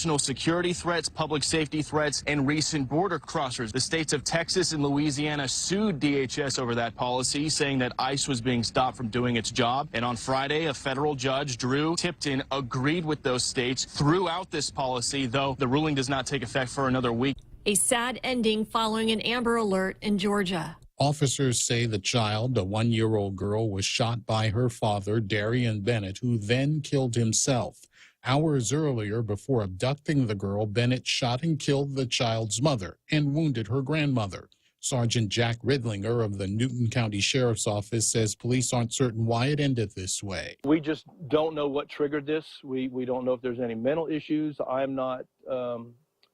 national security threats, public safety threats, and recent border crossers. The states of Texas and Louisiana sued DHS over that policy, saying that ICE was being stopped from doing its job. And on Friday, a federal judge, Drew Tipton, agreed with those states, threw out this policy, though the ruling does not take effect for another week. A sad ending following an Amber Alert in Georgia. Officers say the child, a 1-year-old girl, was shot by her father, Darian Bennett, who then killed himself. Hours earlier, before abducting the girl, Bennett shot and killed the child's mother and wounded her grandmother. Sergeant Jack Ridlinger of the Newton County Sheriff's Office says police aren't certain why it ended this way. We just don't know what triggered this. We don't know if there's any mental issues. I'm not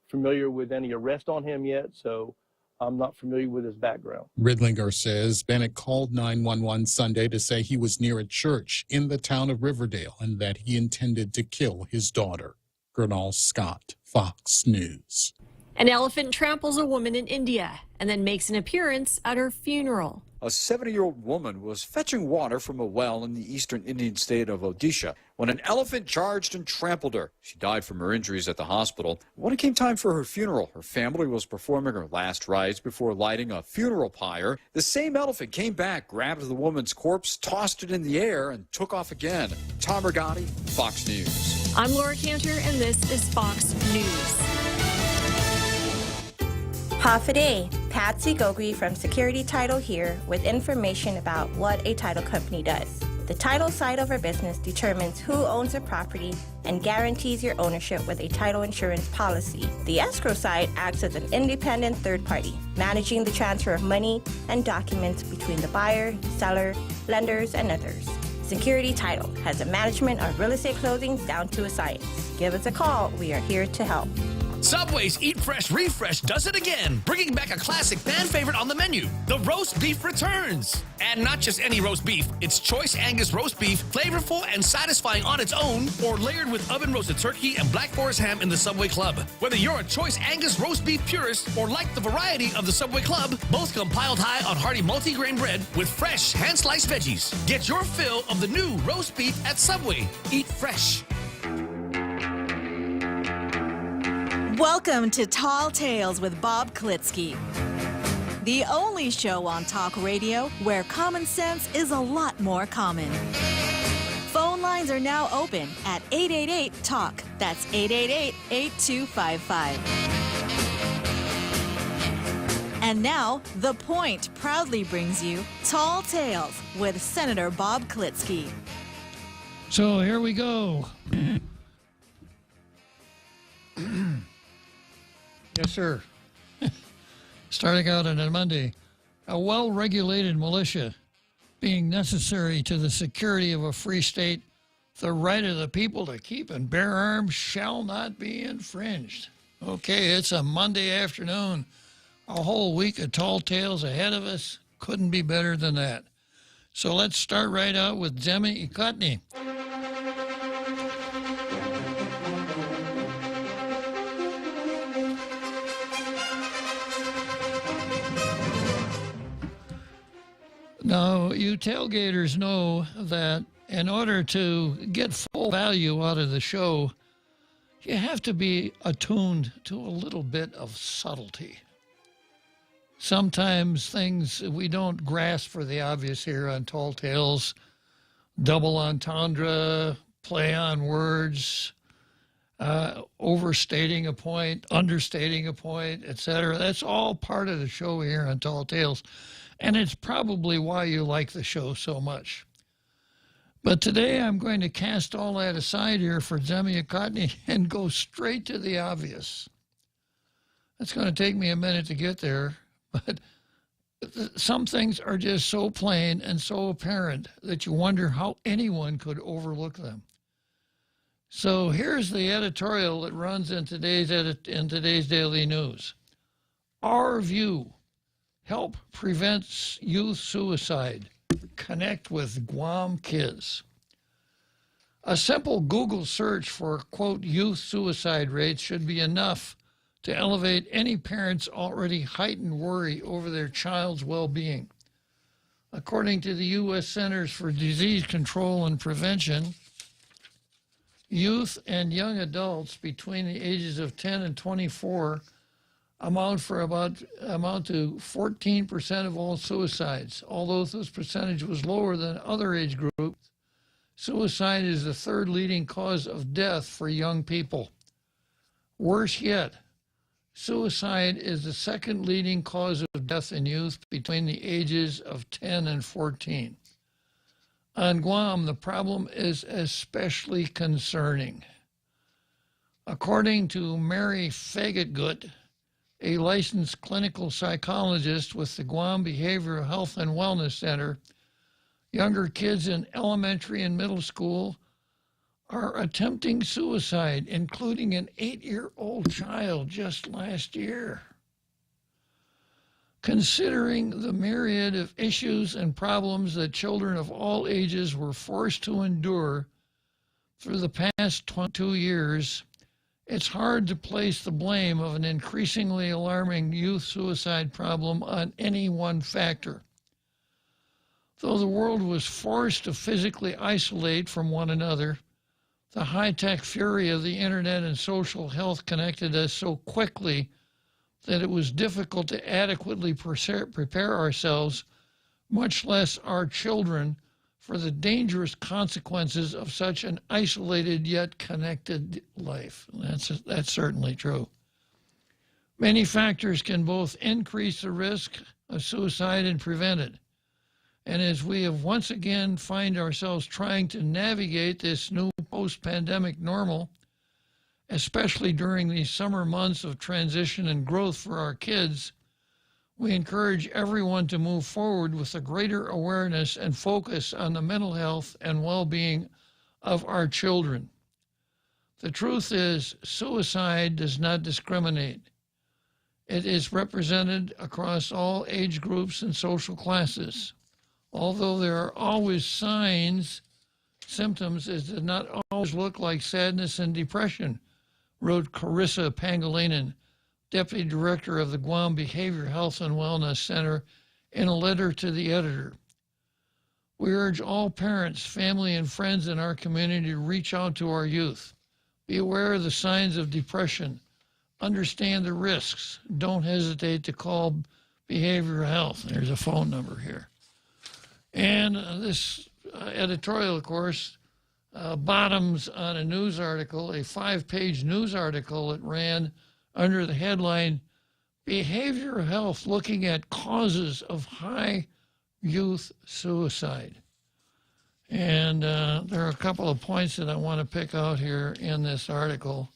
familiar with any arrest on him yet, so I'm not familiar with his background. Ridlinger says Bennett called 911 Sunday to say he was near a church in the town of Riverdale and that he intended to kill his daughter. Gernal Scott, Fox News. An elephant tramples a woman in India and then makes an appearance at her funeral. A 70-year-old woman was fetching water from a well in the eastern Indian state of Odisha when an elephant charged and trampled her. She died from her injuries at the hospital. When it came time for her funeral, her family was performing her last rites before lighting a funeral pyre. The same elephant came back, grabbed the woman's corpse, tossed it in the air, and took off again. Tom Rigotti, Fox News. I'm Laura Cantor, and this is Fox News. Half a day. Patsy Gogri from Security Title here with information about what a title company does. The title side of our business determines who owns a property and guarantees your ownership with a title insurance policy. The escrow side acts as an independent third party, managing the transfer of money and documents between the buyer, seller, lenders, and others. Security Title has a management of real estate closings down to a science. Give us a call. We are here to help. Subway's Eat Fresh Refresh does it again, bringing back a classic fan favorite on the menu. The roast beef returns. And not just any roast beef, it's choice Angus roast beef, flavorful and satisfying on its own, or layered with oven-roasted turkey and Black Forest ham in the Subway Club. Whether you're a choice Angus roast beef purist or like the variety of the Subway Club, both come piled high on hearty multi-grain bread with fresh hand-sliced veggies. Get your fill of the new roast beef at Subway. Eat fresh. Welcome to Tall Tales with Bob Klitzkie, the only show on talk radio where common sense is a lot more common. Phone lines are now open at 888-TALK. That's 888-8255. And now, The Point proudly brings you Tall Tales with Senator Bob Klitzkie. So here we go. Yes, sir. Starting out on a Monday, a well-regulated militia being necessary to the security of a free state, the right of the people to keep and bear arms shall not be infringed. Okay, it's a Monday afternoon. A whole week of tall tales ahead of us. Couldn't be better than that. So let's start right out with Demi Ikotny. Now, you tailgaters know that in order to get full value out of the show, you have to be attuned to a little bit of subtlety. Sometimes things we don't grasp for the obvious here on Tall Tales, double entendre, play on words, overstating a point, understating a point, etc. That's all part of the show here on Tall Tales. And it's probably why you like the show so much. But today I'm going to cast all that aside here for Demi Ikotny and go straight to the obvious. It's going to take me a minute to get there, but some things are just so plain and so apparent that you wonder how anyone could overlook them. So here's the editorial that runs in today's Daily News. Our view. Help prevents youth suicide. Connect with Guam kids. A simple Google search for, quote, youth suicide rates should be enough to elevate any parent's already heightened worry over their child's well-being. According to the U.S. Centers for Disease Control and Prevention, Youth and young adults between the ages of 10 and 24 amount to 14% of all suicides. Although this percentage was lower than other age groups, suicide is the third leading cause of death for young people. Worse yet, suicide is the second leading cause of death in youth between the ages of 10 and 14. On Guam, the problem is especially concerning. According to Mary Fagetgut, a licensed clinical psychologist with the Guam Behavioral Health and Wellness Center, younger kids in elementary and middle school are attempting suicide, including an 8-year-old child just last year. Considering the myriad of issues and problems that children of all ages were forced to endure through the past 22 years, it's hard to place the blame of an increasingly alarming youth suicide problem on any one factor. Though the world was forced to physically isolate from one another, the high-tech fury of the internet and social health connected us so quickly that it was difficult to adequately prepare ourselves, much less our children, for the dangerous consequences of such an isolated yet connected life. That's certainly true. Many factors can both increase the risk of suicide and prevent it. And as we have once again find ourselves trying to navigate this new post-pandemic normal, especially during these summer months of transition and growth for our kids, we encourage everyone to move forward with a greater awareness and focus on the mental health and well-being of our children. The truth is, suicide does not discriminate. It is represented across all age groups and social classes. Although there are always symptoms, it does not always look like sadness and depression, wrote Carissa Pangilinan, Deputy Director of the Guam Behavioral Health and Wellness Center, in a letter to the editor. We urge all parents, family, and friends in our community to reach out to our youth. Be aware of the signs of depression. Understand the risks. Don't hesitate to call behavioral health. There's a phone number here. And this editorial, of course, bottoms on a news article, a 5-page news article that ran under the headline, Behavioral Health Looking at Causes of High Youth Suicide. And there are a couple of points that I want to pick out here in this article.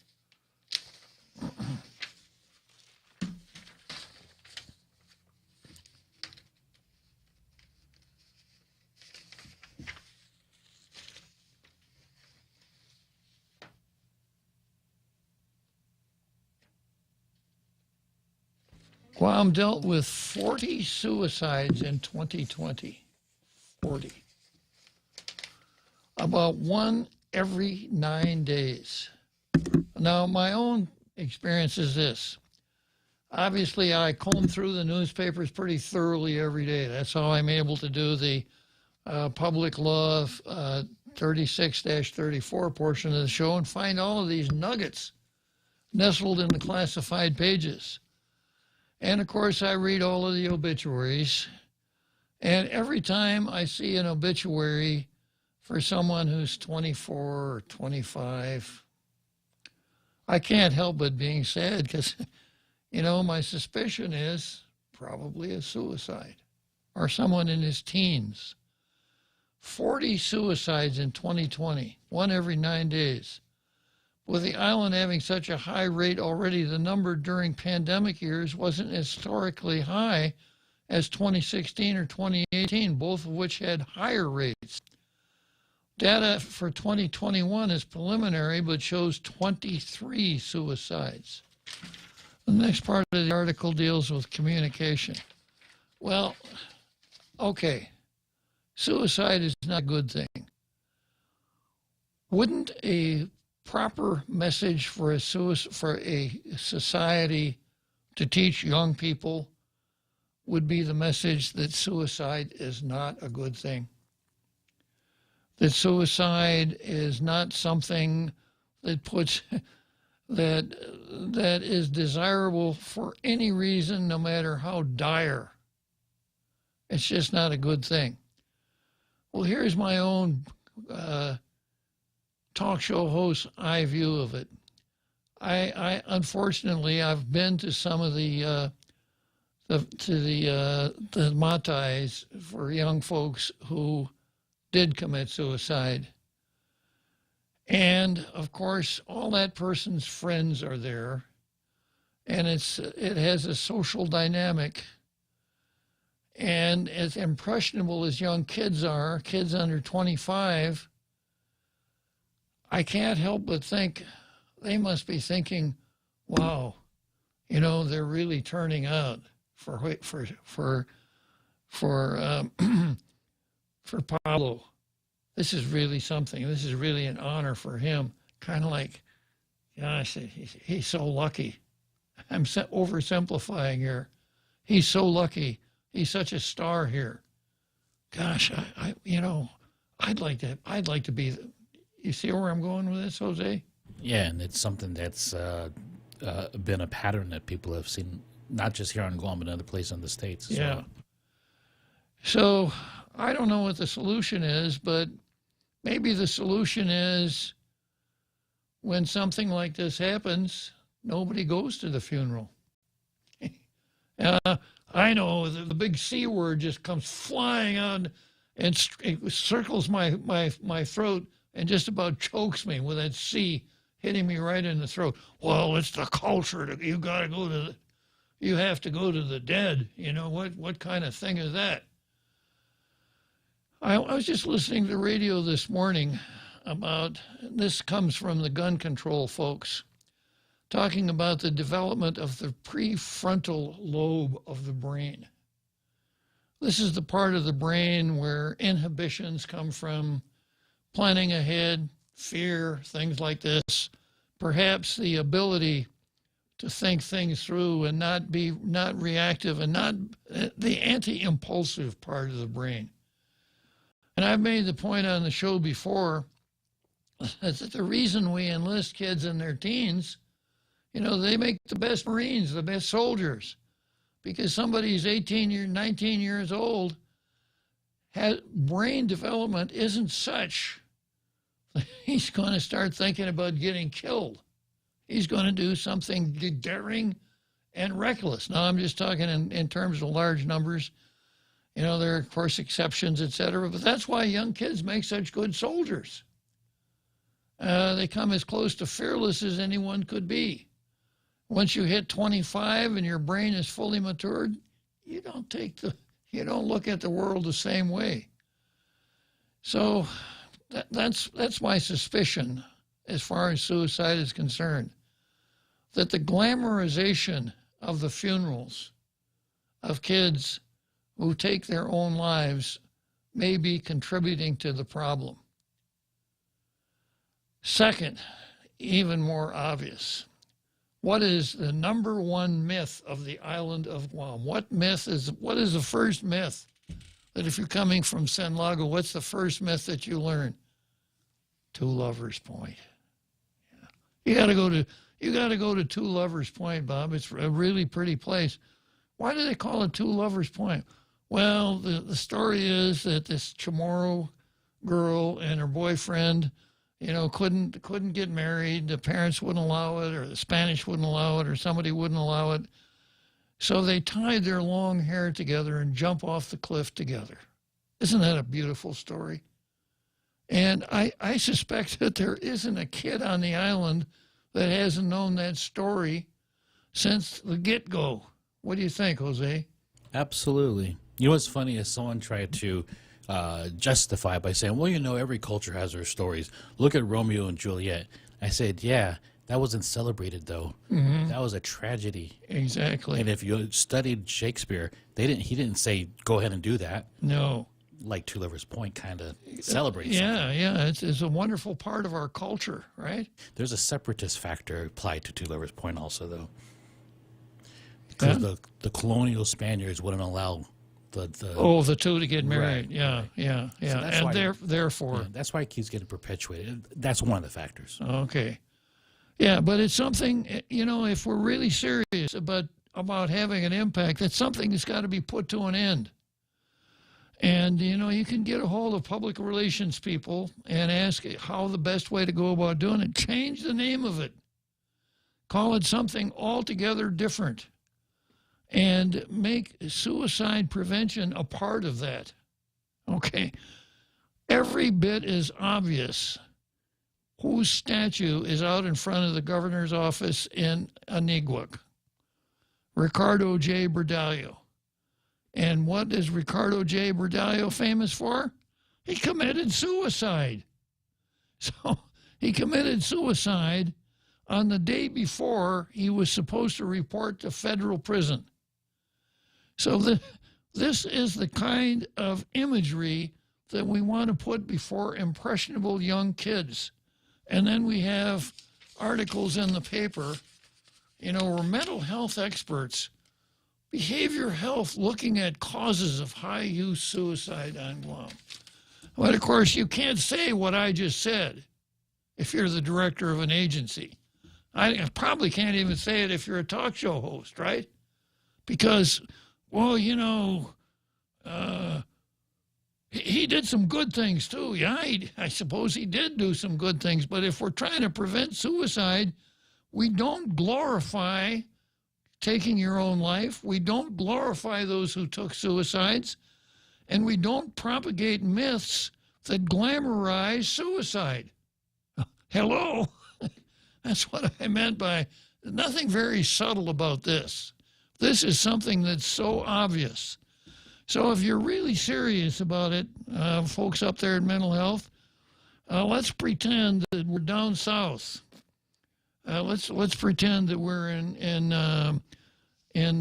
Guam dealt with 40 suicides in 2020. 40. About one every 9 days. Now, my own experience is this. Obviously, I comb through the newspapers pretty thoroughly every day. That's how I'm able to do the public law 36-34 portion of the show and find all of these nuggets nestled in the classified pages. And of course, I read all of the obituaries. And every time I see an obituary for someone who's 24 or 25, I can't help but being sad because, my suspicion is probably a suicide or someone in his teens. 40 suicides in 2020, one every 9 days. With the island having such a high rate already, the number during pandemic years wasn't historically high as 2016 or 2018, both of which had higher rates. Data for 2021 is preliminary, but shows 23 suicides. The next part of the article deals with communication. Well, okay, suicide is not a good thing. Wouldn't a proper message for a society to teach young people would be the message that suicide is not a good thing? That suicide is not something that puts that is desirable for any reason, no matter how dire. It's just not a good thing. Well, here's my own talk show host eye view of it. I unfortunately, I've been to some of the matais for young folks who did commit suicide. And of course, all that person's friends are there, and it has a social dynamic. And as impressionable as young kids are, kids under 25, I can't help but think they must be thinking, "Wow, they're really turning out for Pablo. This is really something. This is really an honor for him." Kind of like, gosh, he's so lucky. I'm oversimplifying here. He's so lucky. He's such a star here. Gosh, I'd like to be. You see where I'm going with this, Jose? Yeah, and it's something that's been a pattern that people have seen, not just here on Guam, but other places in the States as well. So I don't know what the solution is, but maybe the solution is when something like this happens, nobody goes to the funeral. I know the big C word just comes flying on and it circles my throat and just about chokes me with that C hitting me right in the throat. Well, it's the culture. You have to go to the dead. What kind of thing is that? I was just listening to the radio this morning about, this comes from the gun control folks, talking about the development of the prefrontal lobe of the brain. This is the part of the brain where inhibitions come from, planning ahead, fear, things like this, perhaps the ability to think things through and not reactive, and not the anti-impulsive part of the brain. And I've made the point on the show before that the reason we enlist kids in their teens, they make the best Marines, the best soldiers, because somebody's 19 years old, brain development isn't such that he's going to start thinking about getting killed. He's going to do something daring and reckless. Now, I'm just talking in terms of large numbers. There are, of course, exceptions, et cetera, but that's why young kids make such good soldiers. They come as close to fearless as anyone could be. Once you hit 25 and your brain is fully matured, you don't look at the world the same way. So that's my suspicion as far as suicide is concerned, that the glamorization of the funerals of kids who take their own lives may be contributing to the problem. Second, even more obvious, what is the number one myth of the island of Guam? What is the first myth that, if you're coming from San Lago, what's the first myth that you learn? Two Lovers Point. Yeah. You got to go to Two Lovers Point, Bob. It's a really pretty place. Why do they call it Two Lovers Point? Well, the story is that this Chamorro girl and her boyfriend, couldn't get married. The parents wouldn't allow it, or the Spanish wouldn't allow it, or somebody wouldn't allow it. So they tied their long hair together and jump off the cliff together. Isn't that a beautiful story? And I suspect that there isn't a kid on the island that hasn't known that story since the get-go. What do you think, Jose? Absolutely. You know what's funny is someone tried to justify it by saying, well, every culture has their stories. Look at Romeo and Juliet. I said, yeah, that wasn't celebrated, though. Mm-hmm. That was a tragedy. Exactly. And if you studied Shakespeare, he didn't say, go ahead and do that. No. Like Two Lovers Point kind of celebrates. Yeah. It's a wonderful part of our culture, right? There's a separatist factor applied to Two Lovers Point also, though. Because the colonial Spaniards wouldn't allow the two to get married. Right. Yeah. So and therefore... Yeah, that's why it keeps getting perpetuated. That's one of the factors. Okay. Yeah, but it's something, you know, if we're really serious about having an impact, that's something that's got to be put to an end. And, you know, you can get a hold of public relations people and ask how the best way to go about doing it. Change the name of it. Call it something altogether different. And make suicide prevention a part of that. Okay? Every bit is obvious whose statue is out in front of the governor's office in Anigua. Ricardo J. Berdallo. And what is Ricardo J. Berdallo famous for? He committed suicide. So he committed suicide on the day before he was supposed to report to federal prison. So this is the kind of imagery that we want to put before impressionable young kids. And then we have articles in the paper, you know, where mental health experts, behavior health, looking at causes of high-use suicide on Guam. But, of course, you can't say what I just said if you're the director of an agency. I probably can't even say it if you're a talk show host, right? Because, well, you know, he did some good things, too. Yeah, I suppose he did do some good things. But if we're trying to prevent suicide, we don't glorify taking your own life. We don't glorify those who took suicides. And we don't propagate myths that glamorize suicide. Hello? That's what I meant by nothing very subtle about this. This is something that's so obvious. So if you're really serious about it, folks up there in mental health, let's pretend that we're down south. Let's pretend that we're in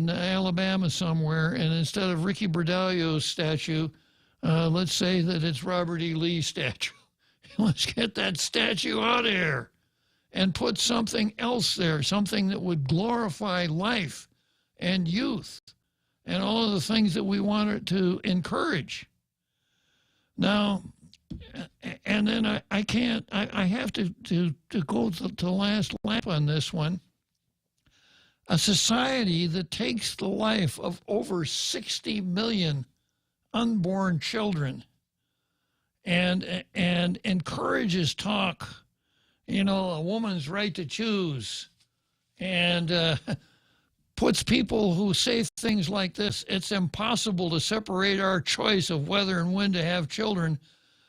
Alabama somewhere, and instead of Ricky Berdallo's statue, let's say that it's Robert E. Lee's statue. Let's get that statue out of here and put something else there, something that would glorify life and youth and all of the things that we want it to encourage. Now, and then I have to go to last lap on this one. A society that takes the life of over 60 million unborn children and encourages talk, you know, a woman's right to choose, and puts people who say things like this, it's impossible to separate our choice of whether and when to have children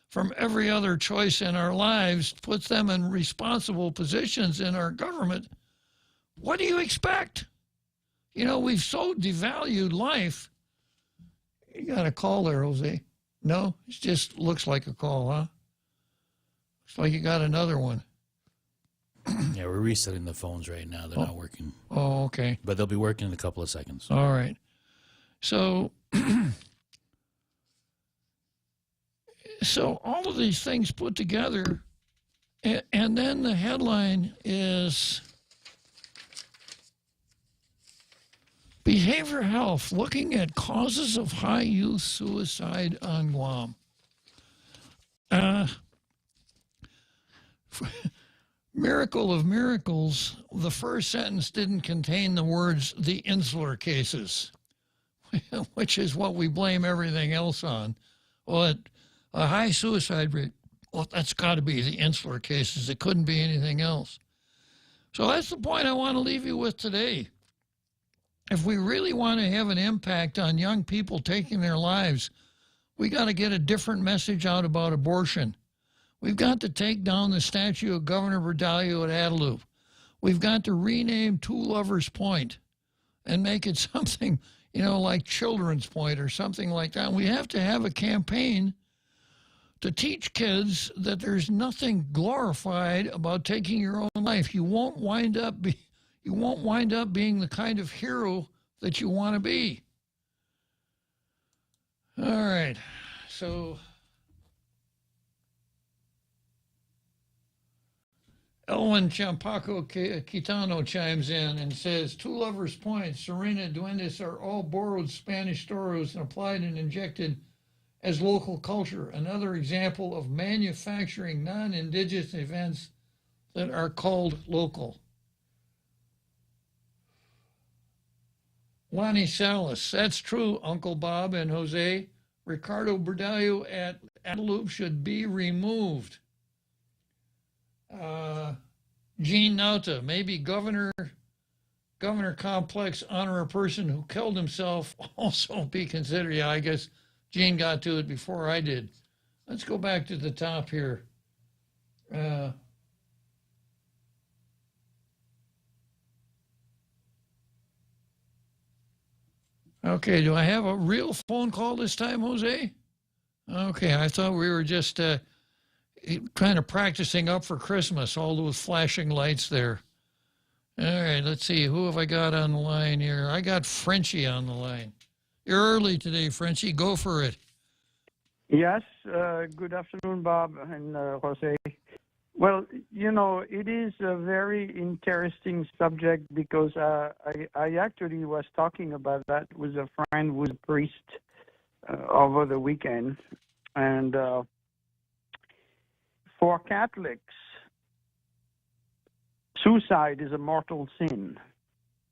from every other choice in our lives, puts them in responsible positions in our government. What do you expect? You know, we've so devalued life. You got a call there, Jose? No? It just looks like a call, huh? Looks like you got another one. Yeah, we're resetting the phones right now. They're not working. Oh, okay. But they'll be working in a couple of seconds. All right. So, so all of these things put together, and then the headline is Behavior Health, looking at causes of high youth suicide on Guam. Miracle of miracles, the first sentence didn't contain the words, the insular cases, which is what we blame everything else on. Well, a high suicide rate, well, that's got to be the insular cases. It couldn't be anything else. So that's the point I want to leave you with today. If we really want to have an impact on young people taking their lives, we got to get a different message out about abortion. We've got to take down the statue of Governor Berdallo at Adelup. We've got to rename Two Lovers Point and make it something, you know, like Children's Point or something like that. We have to have a campaign to teach kids that there's nothing glorified about taking your own life. You won't wind up being the kind of hero that you want to be. All right, so Elwin Champaco Quitano chimes in and says, Two Lovers Point, Serena, Duendes are all borrowed Spanish stories and applied and injected as local culture. Another example of manufacturing non-indigenous events that are called local. Lonnie Salas, that's true, Uncle Bob and Jose. Ricardo Berdallo at Antelope should be removed. Gene Nauta, maybe Governor Complex honor a person who killed himself also be considered. Yeah, I guess Gene got to it before I did. Let's go back to the top here. Okay, do I have a real phone call this time, Jose? Okay, I thought we were just kind of practicing up for Christmas, all those flashing lights there. All right, let's see. Who have I got on the line here? I got Frenchie on the line. You're early today, Frenchie. Go for it. Yes, good afternoon, Bob and Jose. Well, you know, it is a very interesting subject because I actually was talking about that with a friend who's a priest over the weekend. And for Catholics, suicide is a mortal sin,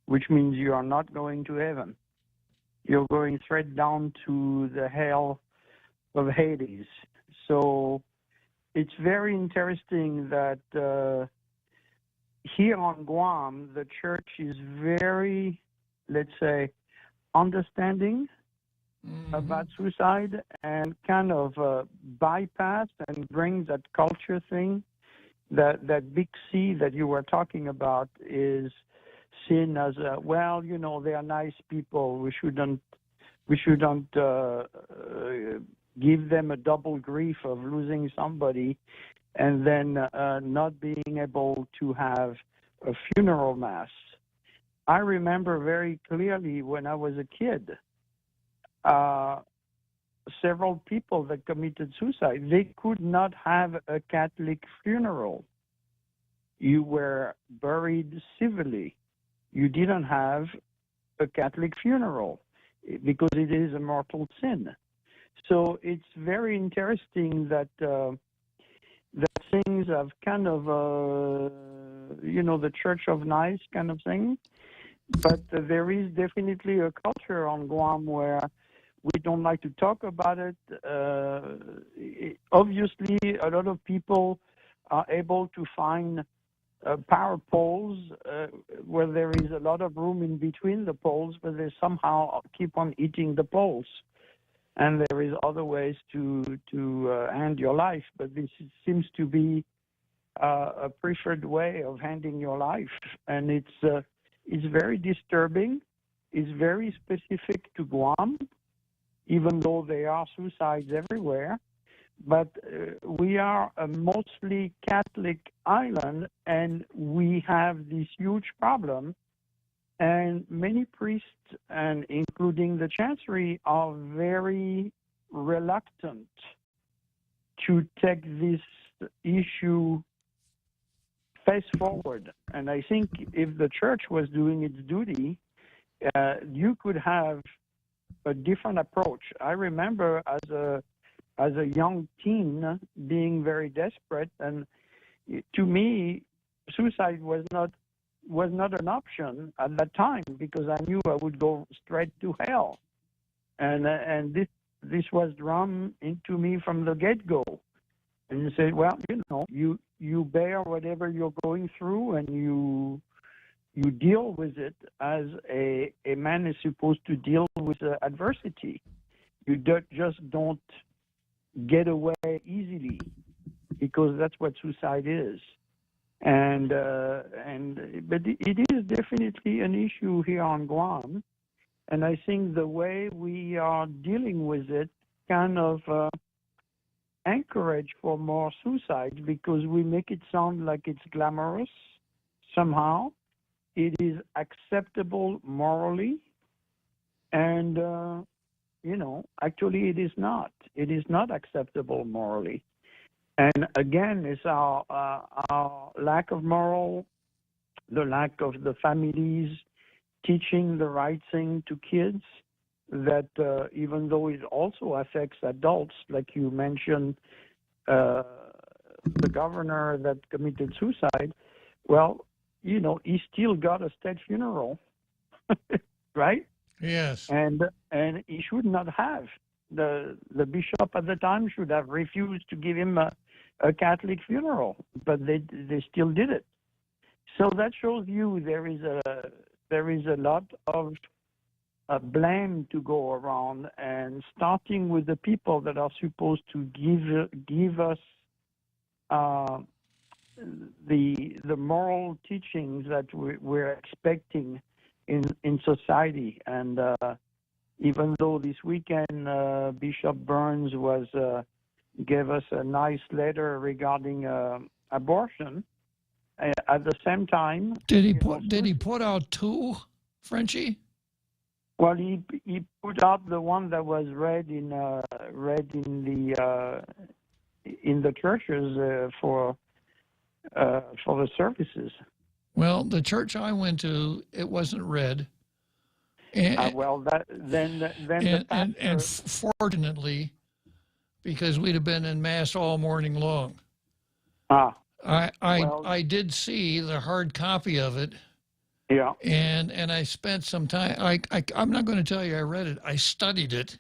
which means you are not going to heaven. You're going straight down to the hell of Hades. So it's very interesting that here on Guam, the church is very, let's say, understanding about suicide and kind of bypass and bring that culture thing. That big C that you were talking about is seen as, well, you know, they are nice people. We shouldn't give them a double grief of losing somebody and then not being able to have a funeral mass. I remember very clearly when I was a kid, several people that committed suicide, they could not have a Catholic funeral. You were buried civilly. You didn't have a Catholic funeral because it is a mortal sin. So it's very interesting that that things have kind of, you know, the Church of Nice kind of thing. But there is definitely a culture on Guam where we don't like to talk about it. Obviously, a lot of people are able to find power poles where there is a lot of room in between the poles, but they somehow keep on eating the poles. And there is other ways to end your life, but this seems to be a preferred way of ending your life, and it's very disturbing. It's very specific to Guam, even though there are suicides everywhere. But we are a mostly Catholic island, and we have this huge problem. And many priests, and including the Chancery, are very reluctant to take this issue face forward. And I think if the church was doing its duty, you could have a different approach. I remember as a young teen being very desperate, and to me, suicide was not an option at that time because I knew I would go straight to hell, and this was drummed into me from the get-go. And you say, well, you know, you bear whatever you're going through, and you deal with it as a man is supposed to deal with adversity. You just don't get away easily, because that's what suicide is. But it is definitely an issue here on Guam, and I think the way we are dealing with it kind of encourage for more suicides, because we make it sound like it's glamorous somehow. It is acceptable morally, and you know, actually it is not. It is not acceptable morally. And again, it's our lack of moral, the lack of the families teaching the right thing to kids, that even though it also affects adults, like you mentioned, the governor that committed suicide, well, he still got a state funeral, right? Yes. And he should not have. The bishop at the time should have refused to give him a Catholic funeral, but they still did it. So that shows you there is a lot of blame to go around, and starting with the people that are supposed to give us the moral teachings that we're expecting in society. And even though this weekend Bishop Burns gave us a nice letter regarding abortion, at the same time, did he put out two, Frenchie? Well, he put out the one that was read in the churches for the services. Well, the church I went to, it wasn't read. And, and fortunately, because we'd have been in mass all morning long. I did see the hard copy of it. Yeah. And I spent some time. I'm not going to tell you I read it. I studied it.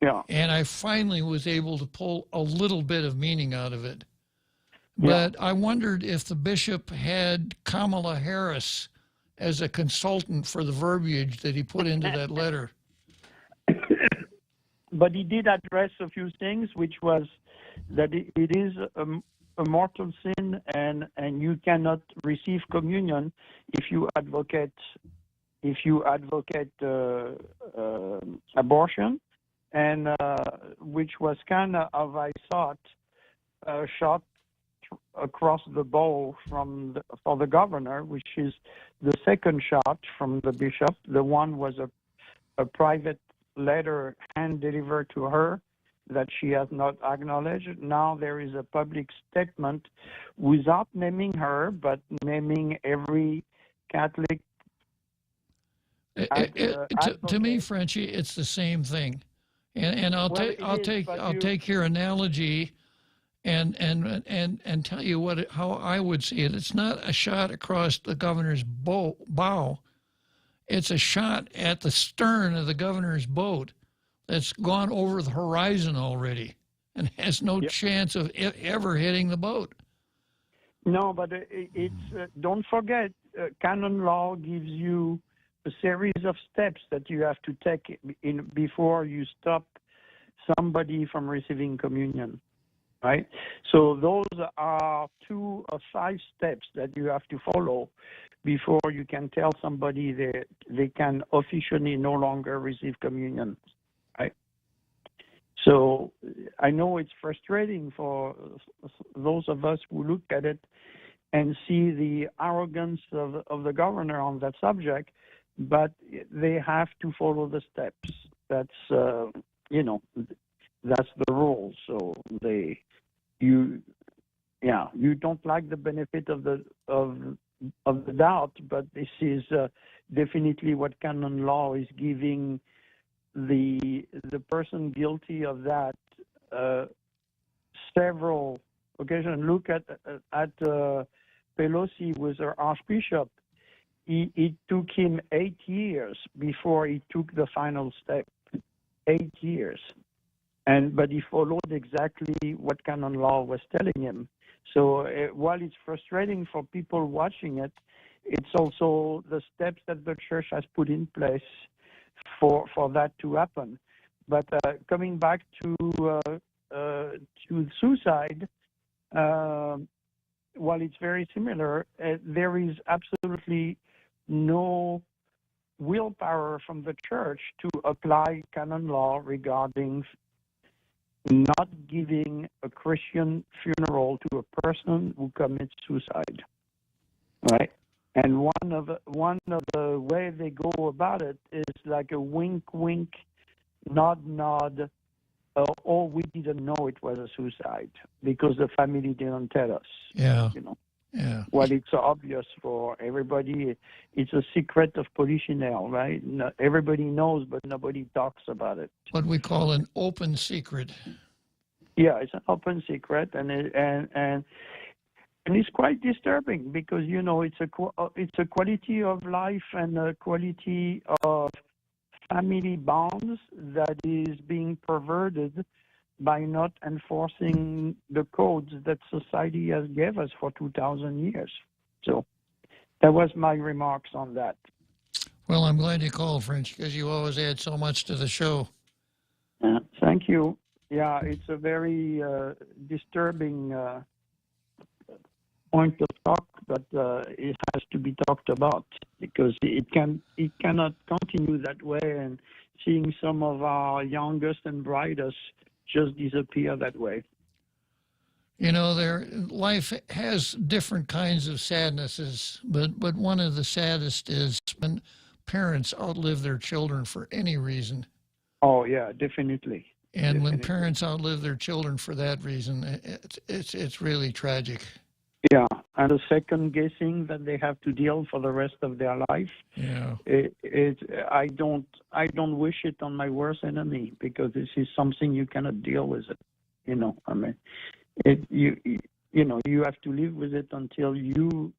Yeah. And I finally was able to pull a little bit of meaning out of it. But I wondered if the bishop had Kamala Harris as a consultant for the verbiage that he put into that letter. But he did address a few things, which was that it is a mortal sin, and you cannot receive communion if you advocate abortion, and which was kind of, I thought, shot across the bow for the governor, which is the second shot from the bishop. The one was a private letter hand delivered to her that she has not acknowledged. Now there is a public statement without naming her, but naming every Catholic. To me, Frenchie, it's the same thing, and I'll take your analogy, and tell you how I would see it. It's not a shot across the governor's bow. It's a shot at the stern of the governor's boat that's gone over the horizon already and has no chance of ever hitting the boat. No, but it's don't forget, canon law gives you a series of steps that you have to take before you stop somebody from receiving communion, right? So those are 2 of 5 steps that you have to follow before you can tell somebody that they can officially no longer receive communion, right? So I know it's frustrating for those of us who look at it and see the arrogance of the governor on that subject, but they have to follow the steps. That's that's the rule. So you don't like the benefit of the doubt, but this is definitely what canon law is giving the person guilty of that several occasions. Look at Pelosi with her archbishop. It took him 8 years before he took the final step. 8 years. But he followed exactly what canon law was telling him. So while it's frustrating for people watching it, it's also the steps that the church has put in place for that to happen. But coming back to suicide, while it's very similar, there is absolutely no willpower from the church to apply canon law regarding not giving a Christian funeral to a person who commits suicide, right? And one of the way they go about it is like a wink, wink, nod, nod. Oh, we didn't know it was a suicide because the family didn't tell us. Yeah. Yeah. Well, it's obvious for everybody. It's a secret of Polichinelle, right? Everybody knows, but nobody talks about it. What we call an open secret. Yeah, it's an open secret, and it's quite disturbing because it's a quality of life and a quality of family bonds that is being perverted by not enforcing the codes that society has gave us for 2,000 years. So that was my remarks on that. Well, I'm glad you called, French, because you always add so much to the show. Thank you. Yeah, it's a very disturbing point of talk, but it has to be talked about because it cannot continue that way, and seeing some of our youngest and brightest just disappear that way. Their life has different kinds of sadnesses, but one of the saddest is when parents outlive their children for any reason. Oh yeah, definitely. And when parents outlive their children for that reason, it's really tragic. Yeah, and the second guessing that they have to deal for the rest of their life. Yeah, I don't wish it on my worst enemy because this is something you cannot deal with it. I mean, you have to live with it until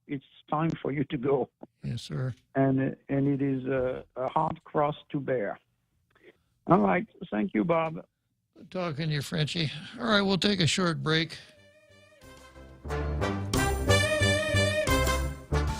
it's time for you to go. Yes, sir. And it is a hard cross to bear. All right, thank you, Bob. Talking to you, Frenchie. All right, we'll take a short break.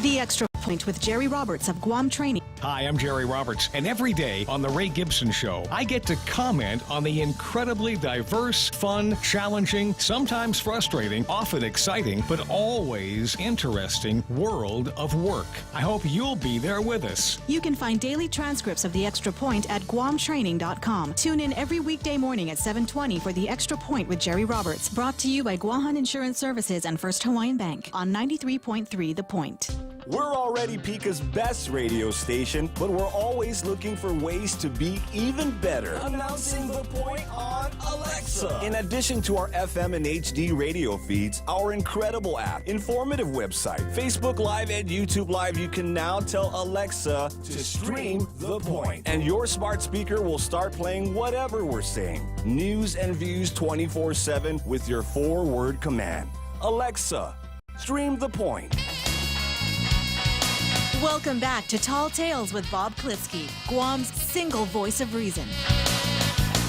The Extra Point with Jerry Roberts of Guam Training. Hi, I'm Jerry Roberts, and every day on The Ray Gibson Show, I get to comment on the incredibly diverse, fun, challenging, sometimes frustrating, often exciting, but always interesting world of work. I hope you'll be there with us. You can find daily transcripts of The Extra Point at guamtraining.com. Tune in every weekday morning at 7:20 for The Extra Point with Jerry Roberts, brought to you by Guahan Insurance Services and First Hawaiian Bank on 93.3 The Point. We're already Pika's best radio station, but we're always looking for ways to be even better. Announcing The Point on Alexa. In addition to our FM and HD radio feeds, our incredible app, informative website, Facebook Live, and YouTube Live, you can now tell Alexa to stream The Point. And your smart speaker will start playing whatever we're saying. News and views 24/7 with your 4-word command. Alexa, stream The Point. Welcome back to Tall Tales with Bob Klitzkie, Guam's single voice of reason.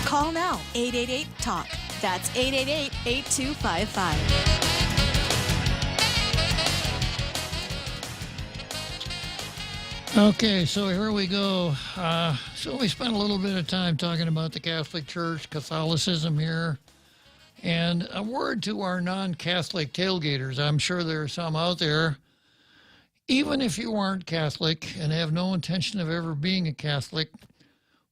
Call now, 888-TALK. That's 888-8255. Okay, so here we go. So we spent a little bit of time talking about the Catholic Church, Catholicism here, and a word to our non-Catholic tailgaters. I'm sure there are some out there. Even if you aren't Catholic and have no intention of ever being a Catholic,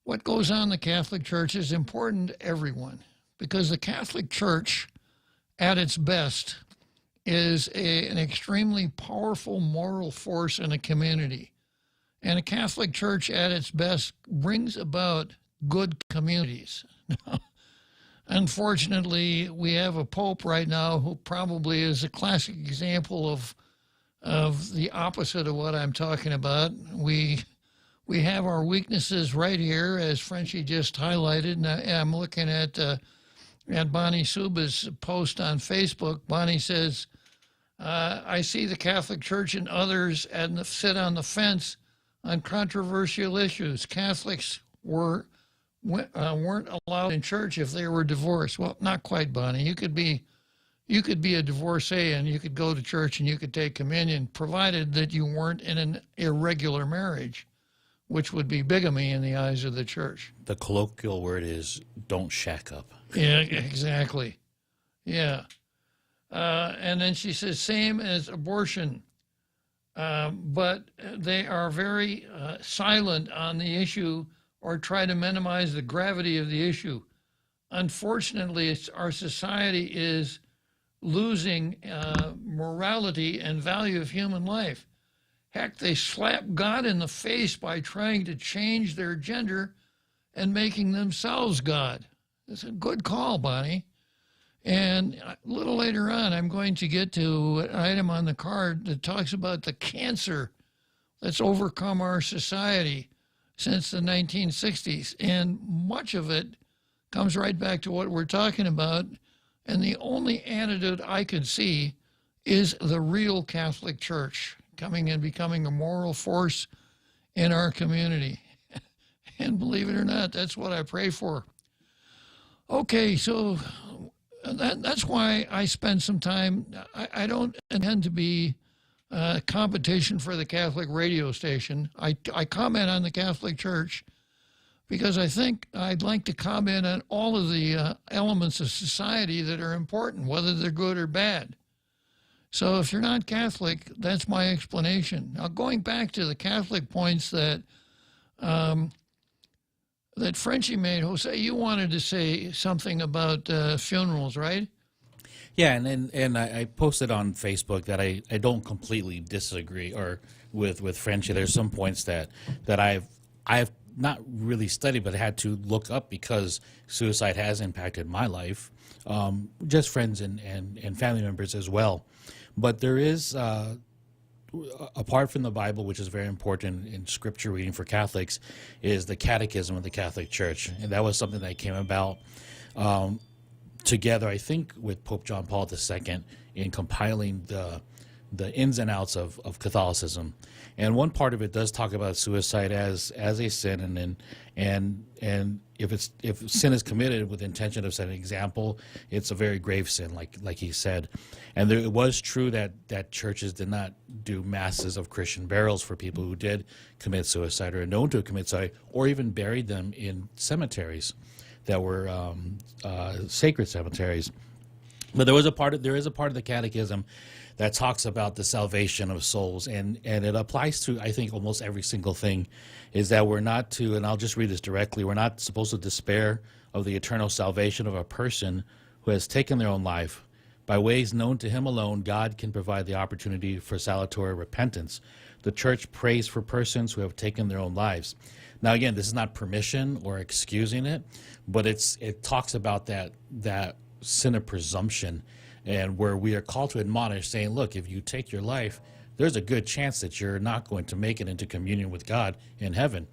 what goes on in the Catholic Church is important to everyone, because the Catholic Church, at its best, is an extremely powerful moral force in a community. And a Catholic Church, at its best, brings about good communities. Unfortunately, we have a pope right now who probably is a classic example of the opposite of what I'm talking about. We have our weaknesses right here, as Frenchie just highlighted. And I'm looking at Bonnie Suba's post on Facebook. Bonnie says, I see the Catholic Church and others sit on the fence on controversial issues. Catholics weren't allowed in church if they were divorced. Well, not quite, Bonnie. You could be a divorcee and you could go to church and you could take communion, provided that you weren't in an irregular marriage, which would be bigamy in the eyes of the church. The colloquial word is don't shack up. Yeah, exactly. Yeah. And then she says, same as abortion. But they are very silent on the issue or try to minimize the gravity of the issue. Unfortunately, our society is losing morality and value of human life. Heck, they slap God in the face by trying to change their gender and making themselves God. It's a good call, Bonnie. And a little later on, I'm going to get to an item on the card that talks about the cancer that's overcome our society since the 1960s. And much of it comes right back to what we're talking about, And the only antidote I could see is the real Catholic Church coming and becoming a moral force in our community. And believe it or not, that's what I pray for. Okay, so that's why I spend some time. I don't intend to be competition for the Catholic radio station. I comment on the Catholic Church because I think I'd like to comment on all of the elements of society that are important, whether they're good or bad. So if you're not Catholic, that's my explanation. Now, going back to the Catholic points that that Frenchie made, Jose, you wanted to say something about funerals, right? Yeah, and I posted on Facebook that I don't completely disagree or with Frenchie. There's some points that I've not really studied, but had to look up because suicide has impacted my life, just friends and family members as well. But there is, apart from the Bible, which is very important in scripture reading for Catholics, is the Catechism of the Catholic Church. And that was something that came about together, I think, with Pope John Paul II in compiling the ins and outs of Catholicism. And one part of it does talk about suicide as a sin, and if sin is committed with intention of setting an example, it's a very grave sin, like he said. And it was true that churches did not do masses of Christian burials for people who did commit suicide or are known to commit suicide, or even buried them in cemeteries that were sacred cemeteries. But there is a part of the Catechism that talks about the salvation of souls, and it applies to, I think, almost every single thing, is that we're not to, and I'll just read this directly, we're not supposed to despair of the eternal salvation of a person who has taken their own life. By ways known to him alone, God can provide the opportunity for salutary repentance. The Church prays for persons who have taken their own lives. Now, again, this is not permission or excusing it, but it talks about that sin of presumption, and where we are called to admonish, saying, look, if you take your life, there's a good chance that you're not going to make it into communion with God in heaven.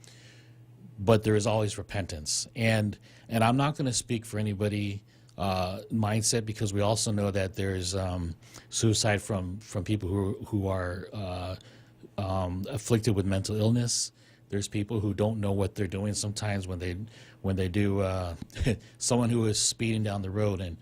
But there is always repentance. And I'm not going to speak for anybody mindset, because we also know that there's suicide from people who are afflicted with mental illness. There's people who don't know what they're doing sometimes when they do someone who is speeding down the road and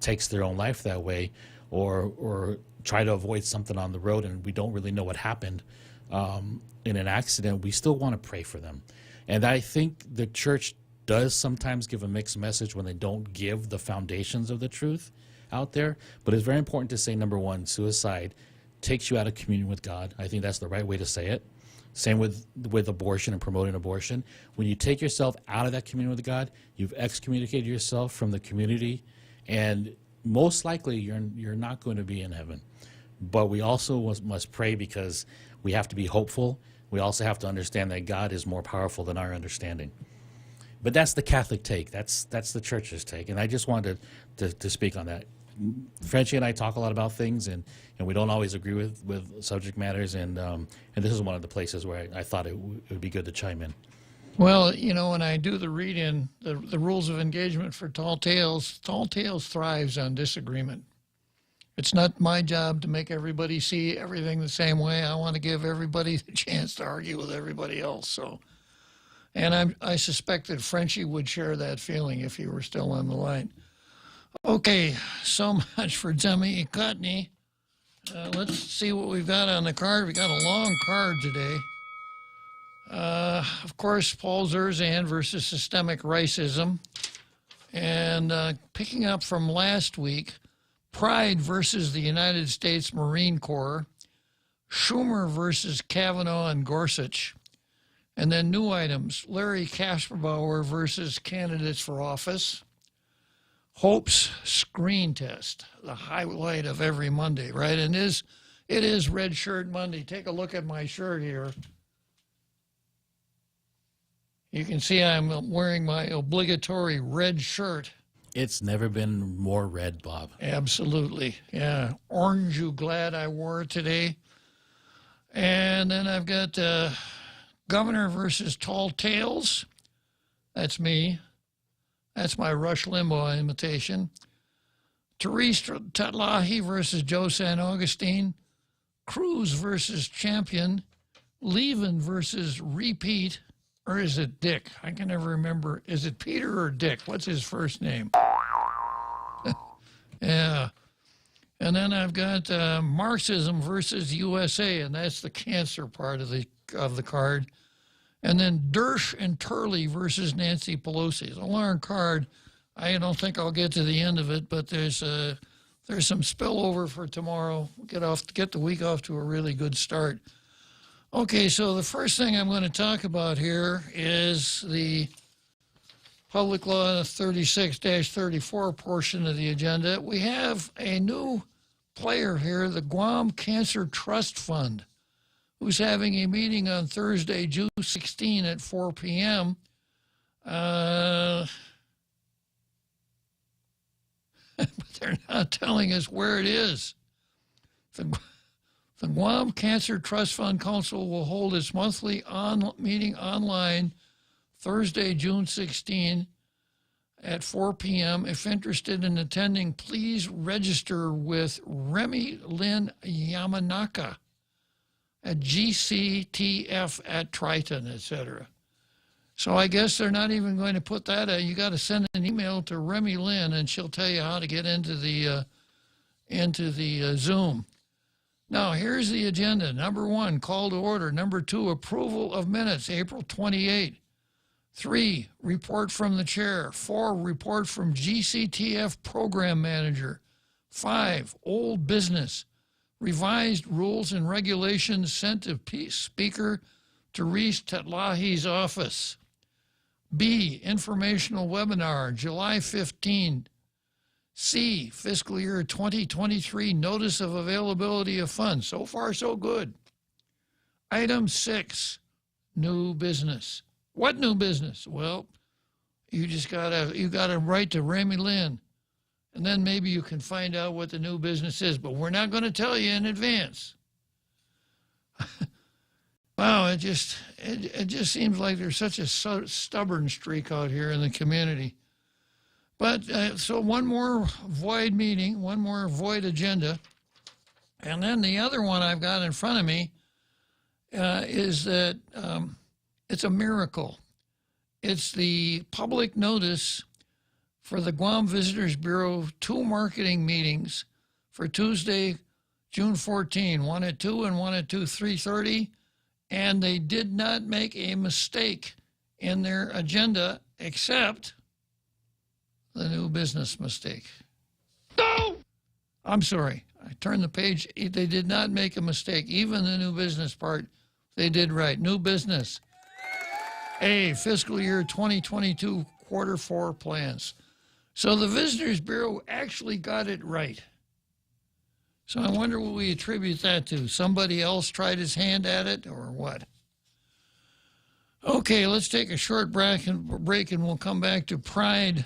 takes their own life that way, or try to avoid something on the road and we don't really know what happened in an accident. We still want to pray for them. And I think the Church does sometimes give a mixed message when they don't give the foundations of the truth out there. But it's very important to say, number one, suicide takes you out of communion with God. I think that's the right way to say it. Same with abortion and promoting abortion. When you take yourself out of that communion with God, you've excommunicated yourself from the community, and most likely you're not going to be in heaven. But we also must pray, because we have to be hopeful. We also have to understand that God is more powerful than our understanding. But that's the Catholic take. That's the Church's take. And I just wanted to speak on that. Frenchie and I talk a lot about things, and we don't always agree with subject matters. And this is one of the places where I thought it would be good to chime in. Well, when I do the read-in, the rules of engagement for Tall Tales thrives on disagreement. It's not my job to make everybody see everything the same way. I want to give everybody the chance to argue with everybody else. So, and I suspect that Frenchie would share that feeling if he were still on the line. Okay, so much for Demi Cotney. Let's see what we've got on the card. We got a long card today. Of course, Paul Zerzan versus systemic racism. And picking up from last week, Pride versus the United States Marine Corps, Schumer versus Kavanaugh and Gorsuch, and then new items, Larry Kasperbauer versus candidates for office, Hope's screen test, the highlight of every Monday, right? And it is Red Shirt Monday. Take a look at my shirt here. You can see I'm wearing my obligatory red shirt. It's never been more red, Bob. Absolutely. Yeah. Orange, you glad I wore it today. And then I've got Governor versus Tall Tales. That's me. That's my Rush Limbaugh imitation. Therese Tatlahi versus Joe San Augustine. Cruz versus Champion. Levin versus Repeat. Or is it Dick? I can never remember. Is it Peter or Dick? What's his first name? Yeah. And then I've got Marxism versus USA, and that's the cancer part of the card. And then Dersh and Turley versus Nancy Pelosi. It's a long card. I don't think I'll get to the end of it, but there's some spillover for tomorrow. Get the week off to a really good start. Okay, so the first thing I'm going to talk about here is the Public Law 36-34 portion of the agenda. We have a new player here, the Guam Cancer Trust Fund, who's having a meeting on Thursday, June 16 at 4 p.m. But they're not telling us where it is. The Guam Cancer Trust Fund Council will hold its monthly meeting online Thursday, June 16 at 4 p.m. If interested in attending, please register with Remy Lynn Yamanaka at GCTF at Triton, etc. So I guess they're not even going to put that out. You got to send an email to Remy Lynn, and she'll tell you how to get into the Zoom. Now, here's the agenda. Number 1, call to order. Number 2, approval of minutes, April 28. 3, report from the chair. 4, report from GCTF program manager. 5, old business. Revised rules and regulations sent to Speaker Therese Tatlahi's office. B, informational webinar, July 15. C, fiscal year 2023 notice of availability of funds. So far, so good. Item 6, new business. What new business? Well, you gotta write to Remy Lynn, and then maybe you can find out what the new business is. But we're not going to tell you in advance. Wow, it just seems like there's such a stubborn streak out here in the community. But so one more void meeting, one more void agenda. And then the other one I've got in front of me is that it's a miracle. It's the public notice for the Guam Visitors Bureau 2 marketing meetings for Tuesday, June 14, one at 2 and one at 3:30. And they did not make a mistake in their agenda except the new business mistake. No! I'm sorry. I turned the page. They did not make a mistake. Even the new business part, they did right. New business. A, fiscal year 2022 quarter 4 plans. So the Visitors Bureau actually got it right. So I wonder what we attribute that to. Somebody else tried his hand at it or what? Okay, let's take a short break and we'll come back to Pride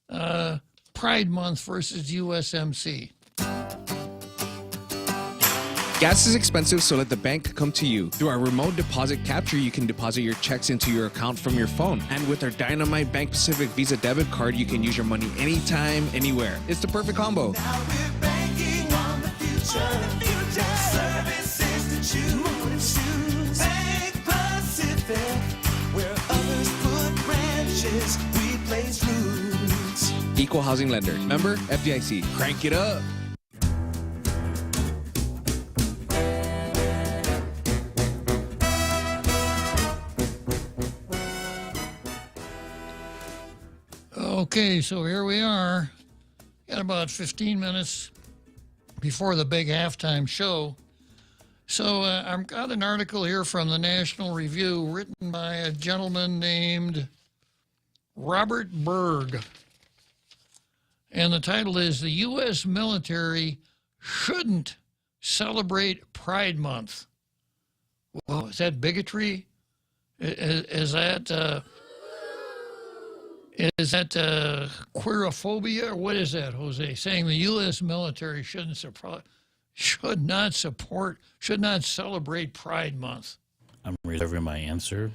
Month versus USMC. Gas is expensive, so let the bank come to you. Through our remote deposit capture, you can deposit your checks into your account from your phone. And with our Dynamite Bank Pacific Visa debit card, you can use your money anytime, anywhere. It's the perfect combo. Now we're banking on the future. Services to choose. Bank Pacific, where others put branches, we place roots. Equal housing lender. Member FDIC. Crank it up. Okay, so here we are. Got about 15 minutes before the big halftime show. So I've got an article here from the National Review written by a gentleman named Robert Berg. And the title is, The U.S. Military Shouldn't Celebrate Pride Month. Well, is that bigotry? Is that queerophobia, or what is that, Jose? Saying the U.S. military should not celebrate Pride Month. I'm reserving my answer.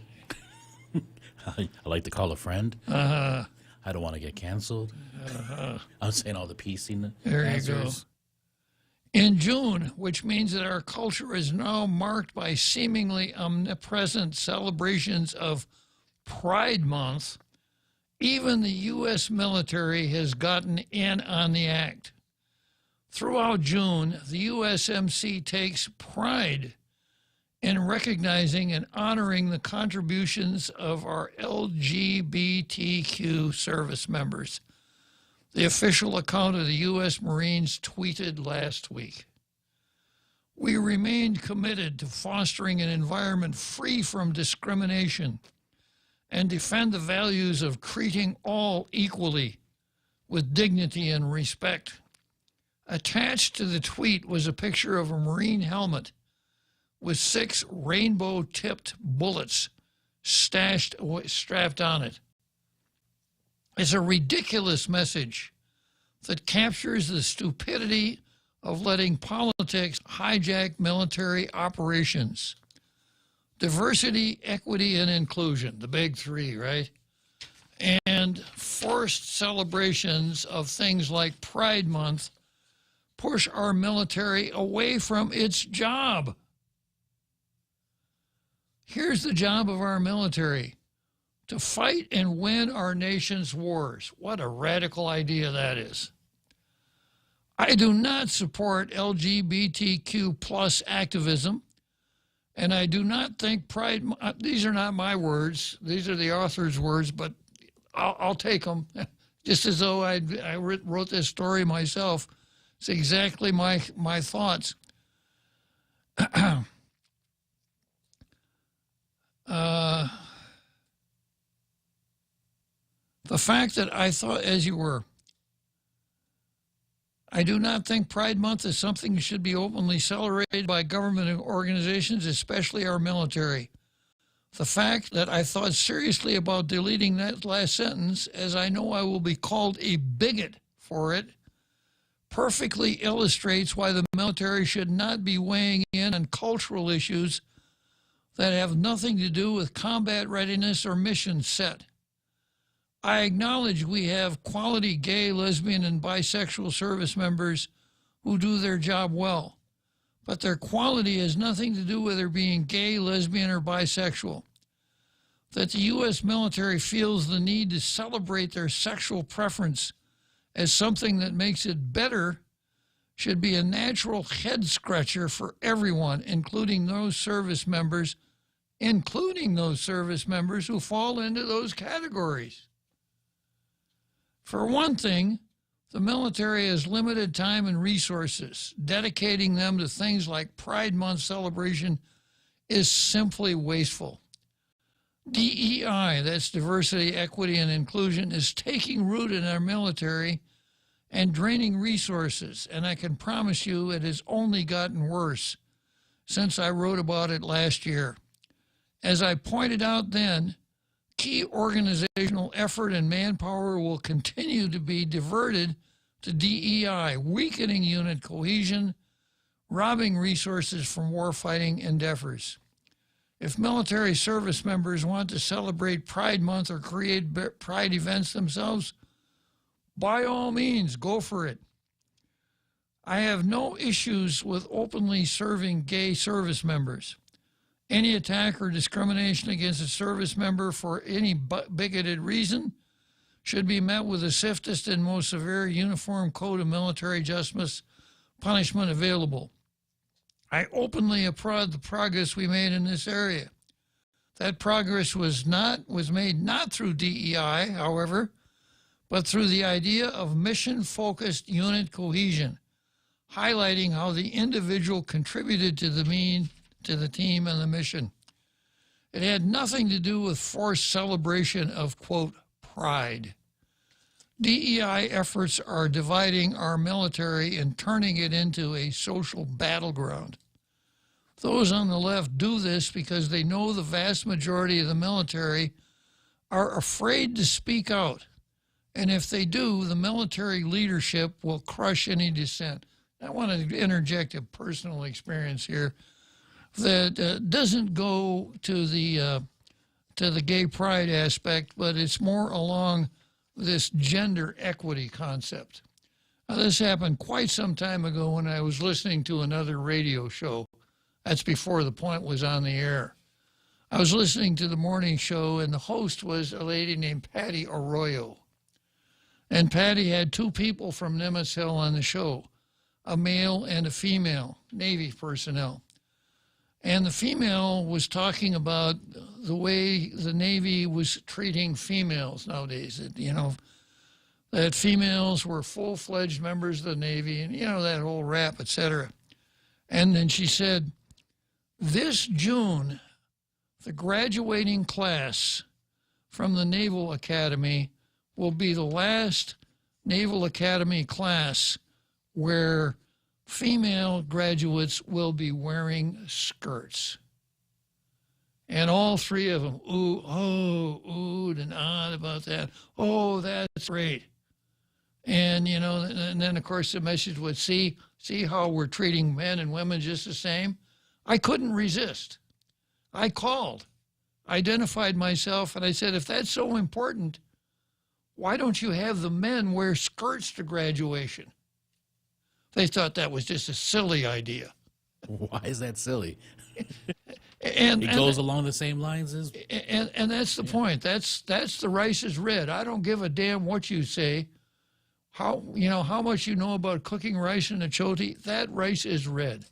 I like to call a friend. I don't want to get canceled. I'm saying all the PC There answers. you go. In June, which means that our culture is now marked by seemingly omnipresent celebrations of Pride Month, even the U.S. military has gotten in on the act. Throughout June, the USMC takes pride in recognizing and honoring the contributions of our LGBTQ service members. The official account of the U.S. Marines tweeted last week. We remained committed to fostering an environment free from discrimination and defend the values of treating all equally with dignity and respect. Attached to the tweet was a picture of a Marine helmet with 6 rainbow-tipped bullets strapped on it. It's a ridiculous message that captures the stupidity of letting politics hijack military operations. Diversity, equity, and inclusion, the big 3, right? And forced celebrations of things like Pride Month push our military away from its job. Here's the job of our military: to fight and win our nation's wars. What a radical idea that is. I do not support LGBTQ plus activism, and I do not think Pride, these are not my words, these are the author's words, but I'll take them, just as though I wrote this story myself. It's exactly my thoughts. The fact that I thought, as you were, I do not think Pride Month is something that should be openly celebrated by government organizations, especially our military. The fact that I thought seriously about deleting that last sentence, as I know I will be called a bigot for it, perfectly illustrates why the military should not be weighing in on cultural issues that have nothing to do with combat readiness or mission set. I acknowledge we have quality gay, lesbian, and bisexual service members who do their job well, but their quality has nothing to do with their being gay, lesbian, or bisexual. That the U.S. military feels the need to celebrate their sexual preference as something that makes it better should be a natural head scratcher for everyone, including those service members who fall into those categories. For one thing, the military has limited time and resources. Dedicating them to things like Pride Month celebration is simply wasteful. DEI, that's diversity, equity, and inclusion, is taking root in our military and draining resources, and I can promise you it has only gotten worse since I wrote about it last year. As I pointed out then, key organizational effort and manpower will continue to be diverted to DEI, weakening unit cohesion, robbing resources from warfighting endeavors. If military service members want to celebrate Pride Month or create pride events themselves, by all means, go for it. I have no issues with openly serving gay service members. Any attack or discrimination against a service member for any bigoted reason should be met with the swiftest and most severe uniform code of military justice punishment available. I openly applaud the progress we made in this area. That progress was made not through DEI, however, but through the idea of mission-focused unit cohesion, highlighting how the individual contributed to the team and the mission. It had nothing to do with forced celebration of, quote, pride. DEI efforts are dividing our military and turning it into a social battleground. Those on the left do this because they know the vast majority of the military are afraid to speak out. And if they do, the military leadership will crush any dissent. I want to interject a personal experience here that doesn't go to the gay pride aspect, but it's more along this gender equity concept. Now, this happened quite some time ago when I was listening to another radio show. That's before The Point was on the air. I was listening to the morning show, and the host was a lady named Patty Arroyo. And Patty had two people from Nemes Hill on the show, a male and a female, Navy personnel. And the female was talking about the way the Navy was treating females nowadays, that females were full-fledged members of the Navy, and, that whole rap, etc. And then she said, this June, the graduating class from the Naval Academy will be the last Naval Academy class where female graduates will be wearing skirts. And all three of them, oohed and ahhed about that. Oh, that's great. And, and then, of course, the message would see how we're treating men and women just the same. I couldn't resist. I called, identified myself, and I said, if that's so important, why don't you have the men wear skirts to graduation? They thought that was just a silly idea. Why is that silly? And it goes along the same lines as... And that's the point. That's the rice is red. I don't give a damn what you say. How much you know about cooking rice in a choti, that rice is red.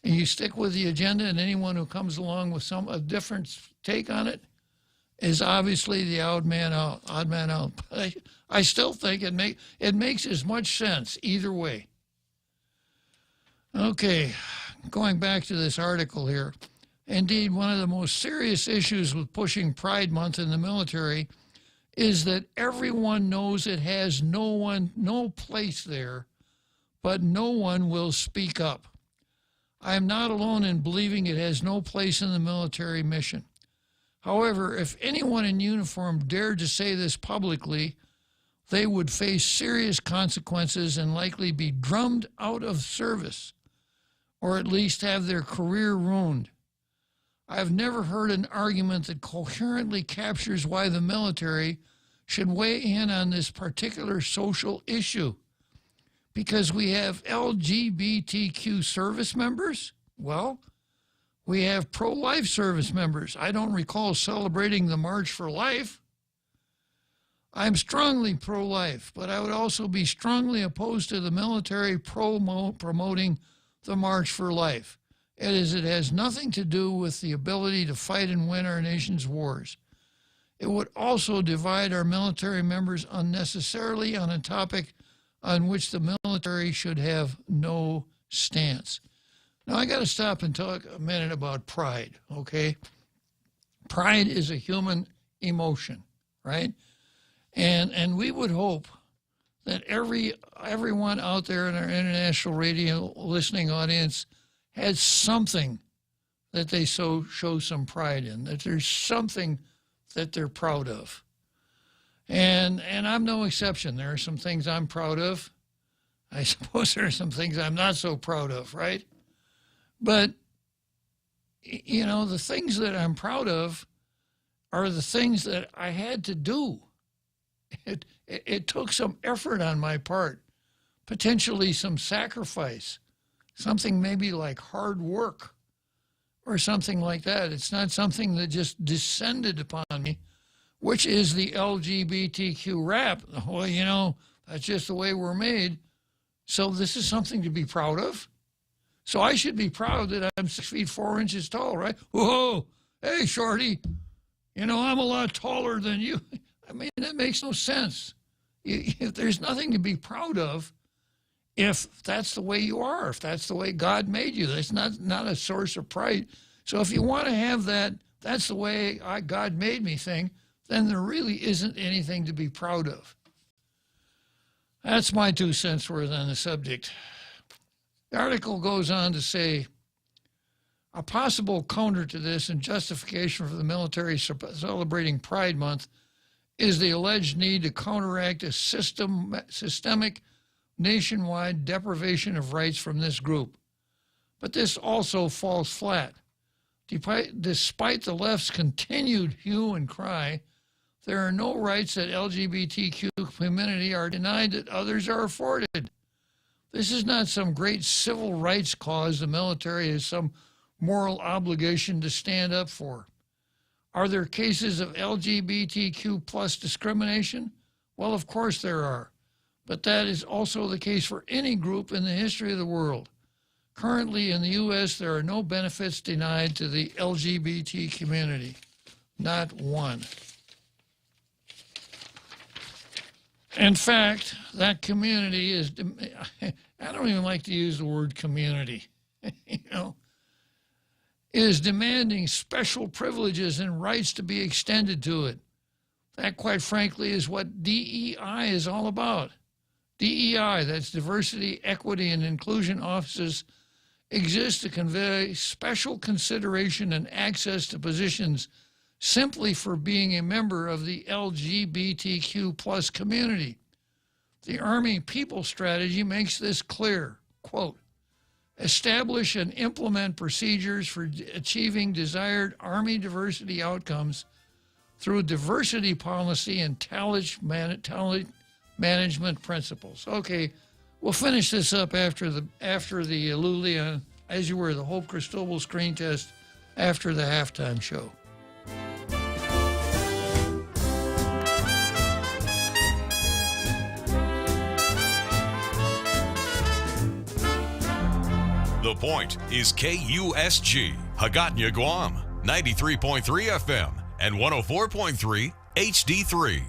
And you stick with the agenda, and anyone who comes along with a different take on it is obviously the odd man out. But I still think it makes as much sense either way. Okay, going back to this article here. Indeed, one of the most serious issues with pushing Pride Month in the military is that everyone knows it has no place there, but no one will speak up. I am not alone in believing it has no place in the military mission. However, if anyone in uniform dared to say this publicly, they would face serious consequences and likely be drummed out of service, or at least have their career ruined. I have never heard an argument that coherently captures why the military should weigh in on this particular social issue. Because we have LGBTQ service members? Well, we have pro-life service members. I don't recall celebrating the March for Life. I'm strongly pro-life, but I would also be strongly opposed to the military promoting the March for Life. It has nothing to do with the ability to fight and win our nation's wars. It would also divide our military members unnecessarily on a topic on which the military should have no stance. Now, I got to stop and talk a minute about pride, okay? Pride is a human emotion, right? And we would hope that everyone out there in our international radio listening audience has something that they show some pride in, that there's something that they're proud of. And I'm no exception. There are some things I'm proud of. I suppose there are some things I'm not so proud of, right? But, the things that I'm proud of are the things that I had to do. It took some effort on my part, potentially some sacrifice, something maybe like hard work or something like that. It's not something that just descended upon me, which is the LGBTQ rap. Well, that's just the way we're made. So this is something to be proud of. So I should be proud that I'm 6 feet 4 inches tall, right? Whoa, hey, shorty, I'm a lot taller than you. I mean, that makes no sense. If there's nothing to be proud of, if that's the way you are, if that's the way God made you, that's not a source of pride. So if you want to have that's the way God made me thing, then there really isn't anything to be proud of. That's my 2 cents worth on the subject. The article goes on to say, a possible counter to this and justification for the military celebrating Pride Month is the alleged need to counteract a systemic nationwide deprivation of rights from this group. But this also falls flat. Despite the left's continued hue and cry, there are no rights that LGBTQ community are denied that others are afforded. This is not some great civil rights cause the military has some moral obligation to stand up for. Are there cases of LGBTQ plus discrimination? Well, of course there are, but that is also the case for any group in the history of the world. Currently in the U.S., there are no benefits denied to the LGBT community, not one. In fact, that community is, I don't even like to use the word community, is demanding special privileges and rights to be extended to it. That, quite frankly, is what DEI is all about. DEI, that's Diversity, Equity, and Inclusion offices, exist to convey special consideration and access to positions simply for being a member of the LGBTQ plus community. The Army People Strategy makes this clear. Quote, establish and implement procedures for achieving desired Army diversity outcomes through diversity policy and talent management principles. Okay, we'll finish this up after the Lulia, as you were, the Hope Cristobal screen test after the halftime show. The Point is KUSG, Hagåtña, Guam, 93.3 FM and 104.3 HD3.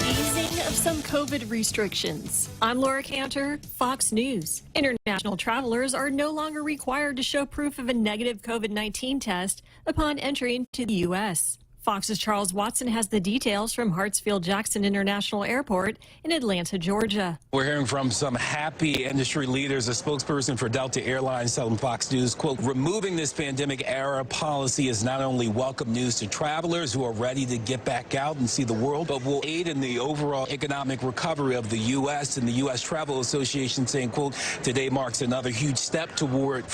Easing of some COVID restrictions. I'm Laura Cantor, Fox News. International travelers are no longer required to show proof of a negative COVID-19 test upon entry into the U.S. Fox's Charles Watson has the details from Hartsfield-Jackson International Airport in Atlanta, Georgia. We're hearing from some happy industry leaders. A spokesperson for Delta Airlines telling Fox News, quote, removing this pandemic-era policy is not only welcome news to travelers who are ready to get back out and see the world, but will aid in the overall economic recovery of the U.S. And the U.S. Travel Association saying, quote, today marks another huge step forward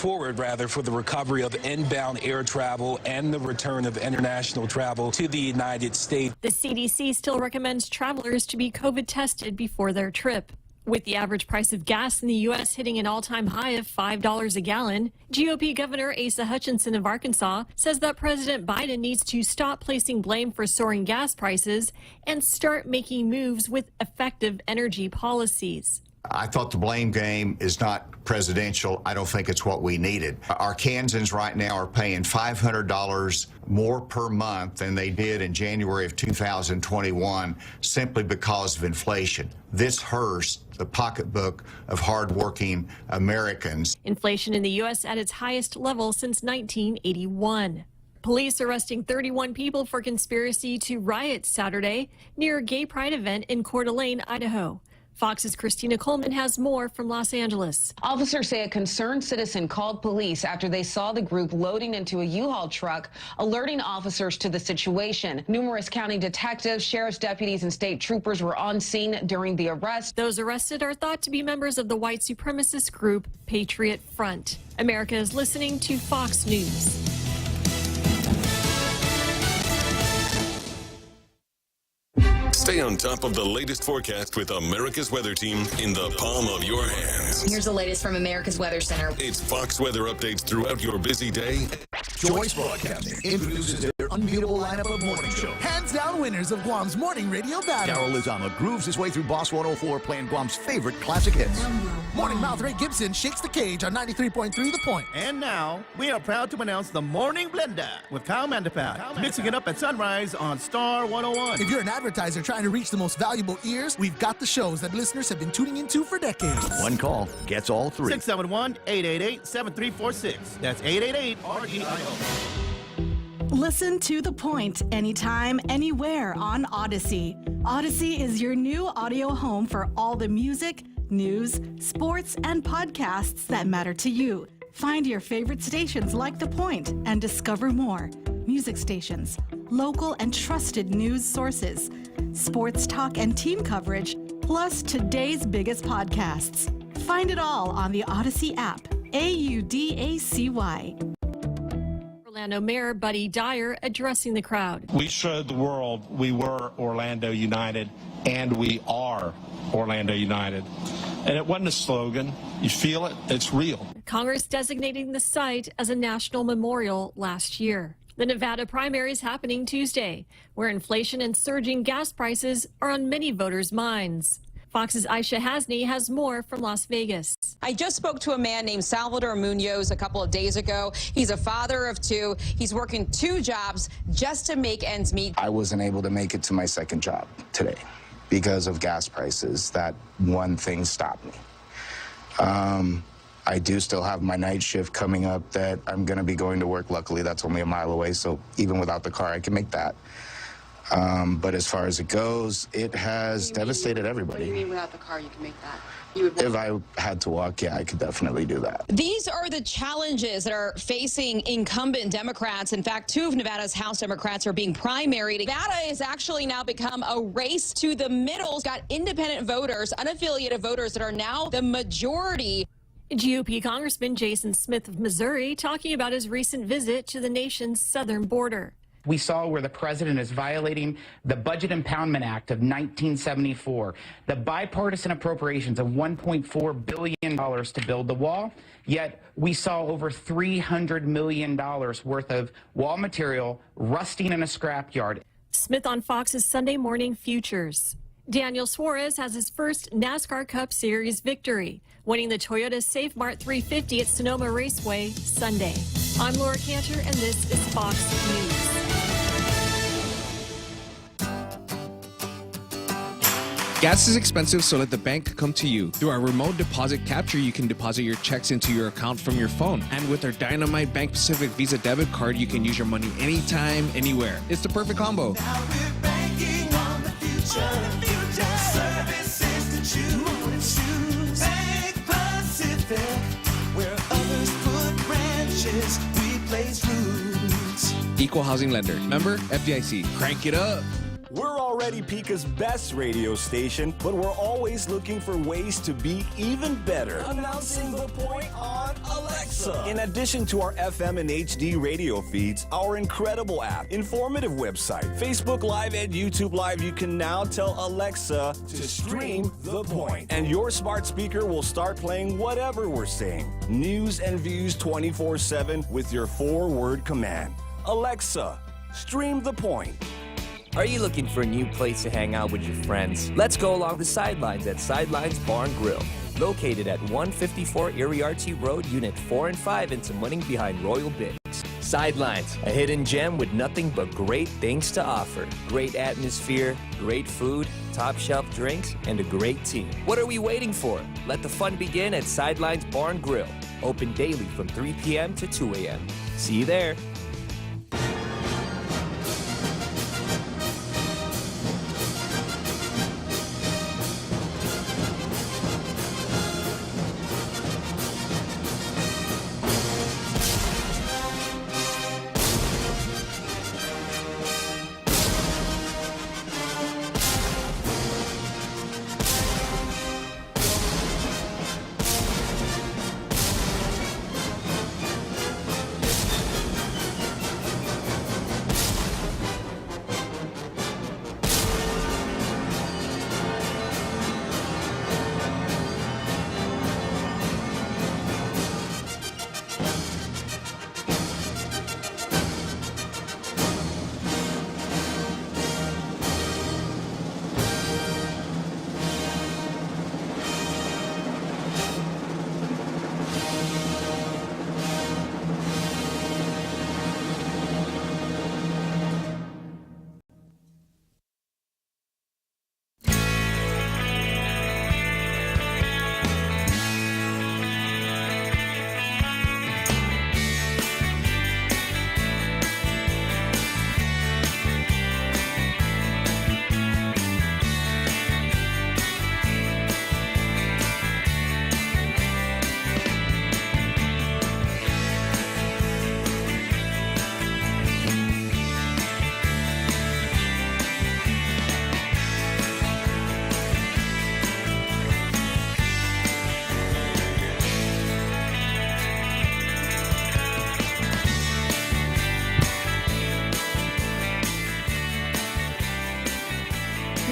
for the recovery of inbound air travel and the return of international travel to the United States. The CDC still recommends travelers to be COVID tested before their trip. With the average price of gas in the U.S. hitting an all-time high of $5 a gallon, GOP Governor Asa Hutchinson of Arkansas says that President Biden needs to stop placing blame for soaring gas prices and start making moves with effective energy policies. I thought the blame game is not presidential. I don't think it's what we needed. Arkansans right now are paying $500 more per month than they did in January of 2021 simply because of inflation. This hurts the pocketbook of hardworking Americans. Inflation in the U.S. at its highest level since 1981. Police arresting 31 people for conspiracy to riot Saturday near a gay pride event in Coeur d'Alene, Idaho. Fox's Christina Coleman has more from Los Angeles. Officers say a concerned citizen called police after they saw the group loading into a U-Haul truck, alerting officers to the situation. Numerous county detectives, sheriff's deputies, and state troopers were on scene during the arrest. Those arrested are thought to be members of the white supremacist group Patriot Front. America is listening to Fox News. Stay on top of the latest forecast with America's Weather Team in the palm of your hands. Here's the latest from America's Weather Center. It's Fox weather updates throughout your busy day. Choice Broadcasting introduces their unbeatable lineup of morning show. Hands down winners of Guam's morning radio battle. Daryl Lizama grooves his way through Boss 104 playing Guam's favorite classic hits. Morning Mouth Ray Gibson shakes the cage on 93.3 The Point. And now, we are proud to announce the Morning Blender with Kyle Mandapat, mixing it up at sunrise on Star 101. If you're an advertiser trying to reach the most valuable ears, we've got the shows that listeners have been tuning into for decades. One call gets all three. 671-888-7346. That's 888-REIO. Listen to The Point anytime, anywhere on Odyssey. Odyssey is your new audio home for all the music, news, sports, and podcasts that matter to you. Find your favorite stations like The Point and discover more. Music stations, local and trusted news sources, sports talk and team coverage, plus today's biggest podcasts. Find it all on the Odyssey app. AUDACY. Orlando Mayor Buddy Dyer addressing the crowd. We showed the world we were Orlando United, and we are Orlando United. And it wasn't a slogan. You feel it, it's real. Congress designating the site as a national memorial last year. The Nevada primary is happening Tuesday, where inflation and surging gas prices are on many voters' minds. Fox's Aisha Hasni has more from Las Vegas. I just spoke to a man named Salvador Munoz a couple of days ago. He's a father of two. He's working 2 jobs just to make ends meet. I wasn't able to make it to my second job today because of gas prices. That one thing stopped me. I do still have my night shift coming up that I'm going to be going to work. Luckily, that's only a mile away, so even without the car, I can make that. But as far as it goes, it has devastated everybody. What do you mean without the car you can make that? If I had to walk, yeah, I could definitely do that. These are the challenges that are facing incumbent Democrats. In fact, 2 of Nevada's House Democrats are being primaried. Nevada has actually now become a race to the middle. It's got independent voters, unaffiliated voters that are now the majority. GOP Congressman Jason Smith of Missouri talking about his recent visit to the nation's southern border. We saw where the president is violating the Budget Impoundment Act of 1974, the bipartisan appropriations of $1.4 billion to build the wall, yet we saw over $300 million worth of wall material rusting in a scrapyard. Smith on Fox's Sunday Morning Futures. Daniel Suarez has his first NASCAR Cup Series victory, winning the Toyota Safe Mart 350 at Sonoma Raceway Sunday. I'm Laura Cantor, and this is Fox News. Gas is expensive, so let the bank come to you. Through our remote deposit capture, you can deposit your checks into your account from your phone. And with our Dynamite Bank Pacific Visa debit card, you can use your money anytime, anywhere. It's the perfect combo. Now we're banking on the future. Services to choose. Bank Pacific, where others put branches, we place roots. Equal housing lender. Member FDIC. Crank it up. We're already Pica's best radio station, but we're always looking for ways to be even better. Announcing the point on Alexa. In addition to our FM and HD radio feeds, our incredible app, informative website, Facebook Live, and YouTube Live, you can now tell Alexa to stream The Point. And your smart speaker will start playing whatever we're saying. News and views 24/7 with your 4-word command. Alexa, stream The Point. Are you looking for a new place to hang out with your friends? Let's go along the sidelines at Sidelines Bar and Grill. Located at 154 Iriarte Road, Unit 4 and 5 in Tamuning behind Royal Biggs. Sidelines, a hidden gem with nothing but great things to offer. Great atmosphere, great food, top shelf drinks, and a great team. What are we waiting for? Let the fun begin at Sidelines Bar and Grill. Open daily from 3 p.m. to 2 a.m. See you there.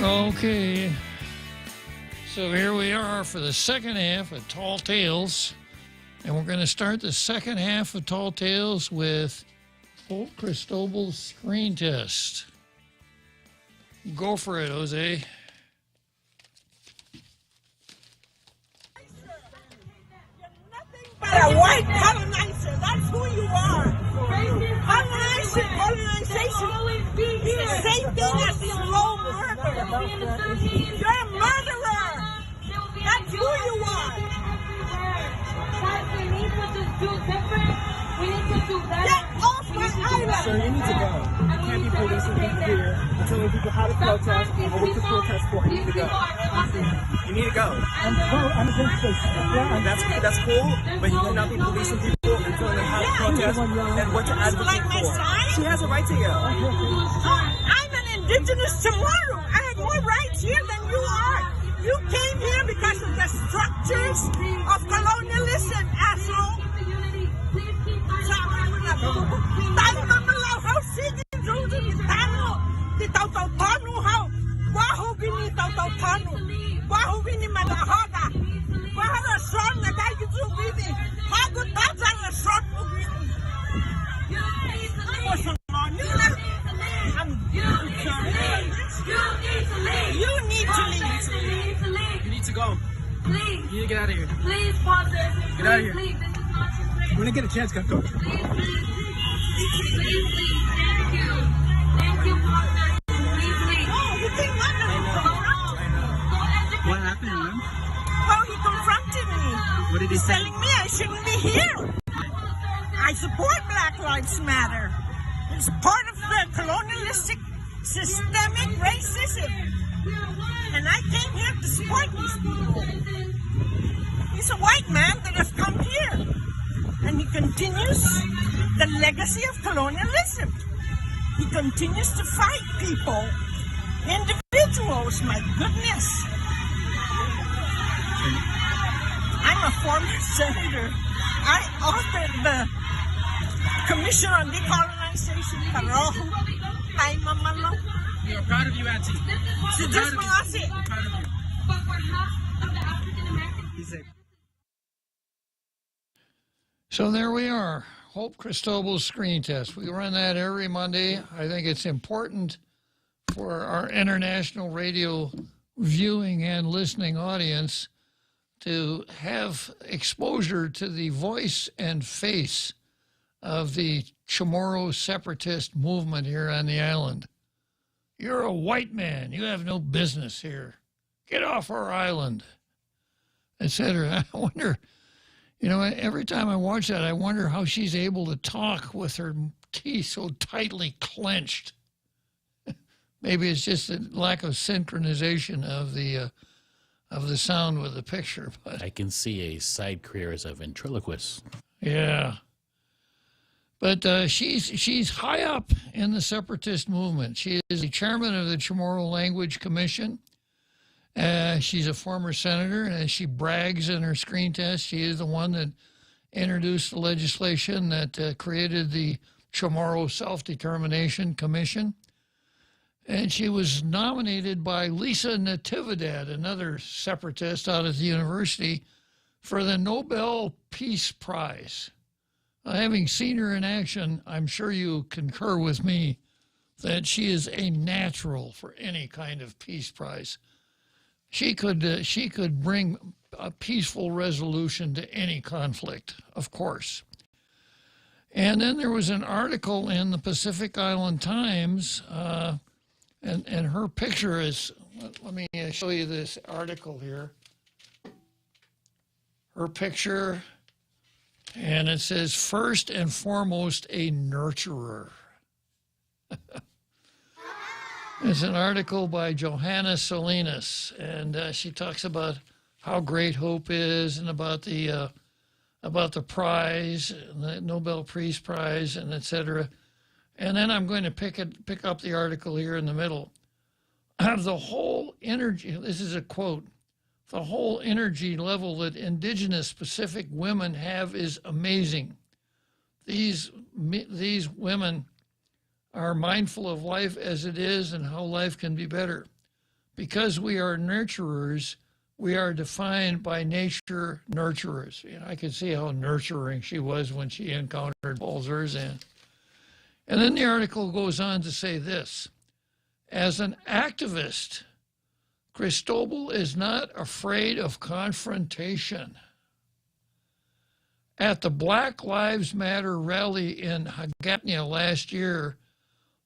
Okay. So here we are for the second half of Tall Tales. And we're going to start the second half of Tall Tales with Hope Cristobal's screen test. Go for it, Jose. But a white colonizer, that's who you are. Colonization is the same thing as slow murder. You're a murderer. That's who you are. We need to just do different. We need to do better. Get off my island. Sir, you need to go. You can't be policing people here and telling people how to protest or what to protest for. You need to go. You need to go. I'm against this. That's cool, but you cannot be policing people and telling them how to protest and what to advocate for. She has a right to go. I'm an indigenous tomorrow. I have more rights here than you are. You came here because of the structures of colonialism, asshole. Tayo mamalaw, how sige Jose Tano, di taw-taw-tano, how waho bini taw-taw-tano, waho bini malahoga, waho na short na kayo bini, hago taza na short mo bini. What's the law? You need to leave. You need to go. Please. You need to get out of here. Please, pause this. Get out of here. Please, this is not your place. When I get a chance, go. Please. Thank you. Thank you, pause this. Please leave. No, you think not to What happened, man? Well, he confronted me. What did he He's say? telling me I shouldn't be here. I support Black Lives Matter. It's part of the colonialistic systemic racism. And I came here to support these people. He's a white man that has come here. And he continues the legacy of colonialism. He continues to fight people, individuals, my goodness. I'm a former senator. I authored the Commission on Decolonization. Ay, mamalo. We are proud of you, Auntie. Si Diyos mangasi. We're proud of you. But we're half of the African American. He's safe. So there we are. Hope Cristobal's screen test. We run that every Monday. I think it's important for our international radio viewing and listening audience to have exposure to the voice and face of the Chamorro separatist movement here on the island. You're a white man. You have no business here. Get off our island, etc. I wonder, every time I watch that, I wonder how she's able to talk with her teeth so tightly clenched. Maybe it's just a lack of synchronization of the sound with the picture. But I can see a side career as a ventriloquist. yeah. But she's high up in the separatist movement. She is the chairman of the Chamorro Language Commission. She's a former senator, and as she brags in her screen test, she is the one that introduced the legislation that created the Chamorro Self-Determination Commission. And she was nominated by Lisa Natividad, another separatist out of the university, for the Nobel Peace Prize. Having seen her in action, I'm sure you concur with me that she is a natural for any kind of peace prize. She could bring a peaceful resolution to any conflict, of course. And then there was an article in the Pacific Island Times, and her picture is, let me show you this article here. Her picture, and it says, first and foremost, a nurturer. It's an article by Johanna Salinas, and she talks about how great hope is and about the prize, the Nobel Peace Prize, and et cetera. And then I'm going to pick up the article here in the middle. The whole energy, this is a quote, the whole energy level that indigenous Pacific women have is amazing. These women are mindful of life as it is and how life can be better. Because we are nurturers, we are defined by nature nurturers. You know, I could see how nurturing she was when she encountered Paul Zerzan. And then the article goes on to say this: as an activist, Cristobal is not afraid of confrontation. At the Black Lives Matter rally in Hagatna last year,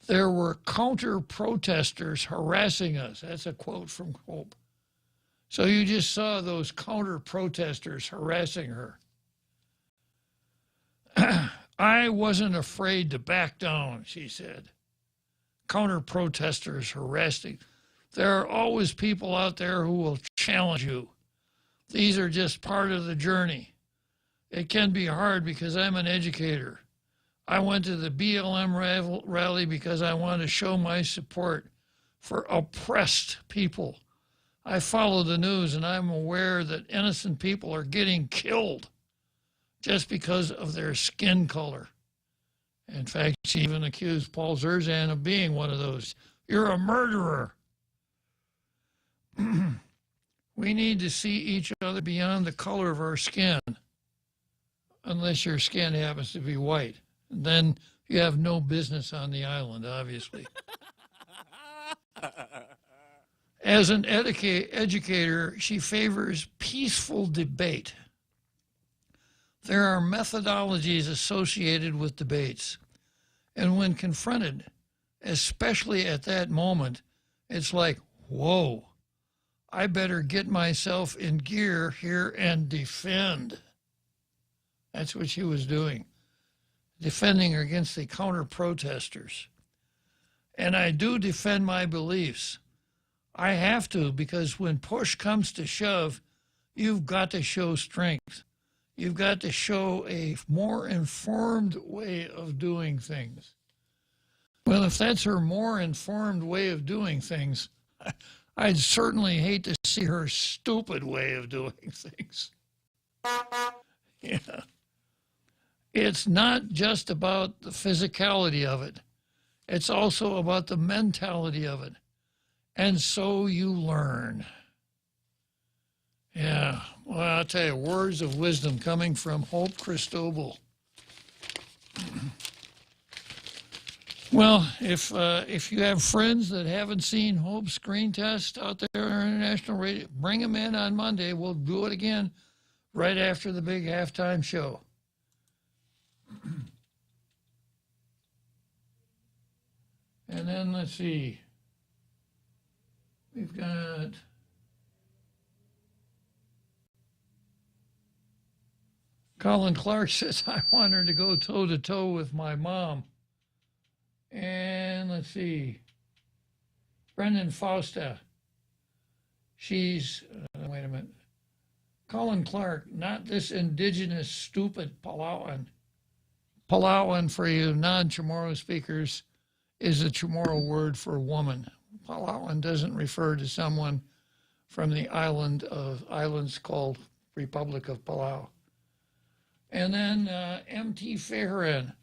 there were counter-protesters harassing us. That's a quote from Hope. So you just saw those counter-protesters harassing her. I wasn't afraid to back down, she said. Counter-protesters harassing. There are always people out there who will challenge you. These are just part of the journey. It can be hard because I'm an educator. I went to the BLM rally because I want to show my support for oppressed people. I follow the news and I'm aware that innocent people are getting killed just because of their skin color. In fact, she even accused Paul Zerzan of being one of those. You're a murderer. We need to see each other beyond the color of our skin, unless your skin happens to be white. Then you have no business on the island, obviously. As an educator, she favors peaceful debate. There are methodologies associated with debates. And when confronted, especially at that moment, it's like, whoa, I better get myself in gear here and defend. That's what she was doing, defending against the counter-protesters. And I do defend my beliefs. I have to, because when push comes to shove, you've got to show strength. You've got to show a more informed way of doing things. Well, if that's her more informed way of doing things, I'd certainly hate to see her stupid way of doing things. Yeah. It's not just about the physicality of it. It's also about the mentality of it. And so you learn. Yeah. Well, I'll tell you, words of wisdom coming from Hope Cristobal. Well, if you have friends that haven't seen Hope's screen test out there on our international radio, bring them in on Monday. We'll do it again right after the big halftime show. And then let's see. We've got Colin Clark says, I want her to go toe-to-toe with my mom. And let's see. Brendan Fausta. She's, wait a minute. Colin Clark, not this indigenous stupid Palauan. Palauan, for you non-Chamorro speakers, is a Chamorro word for woman. Palauan doesn't refer to someone from the islands called Republic of Palau. And then M.T. Fahiran,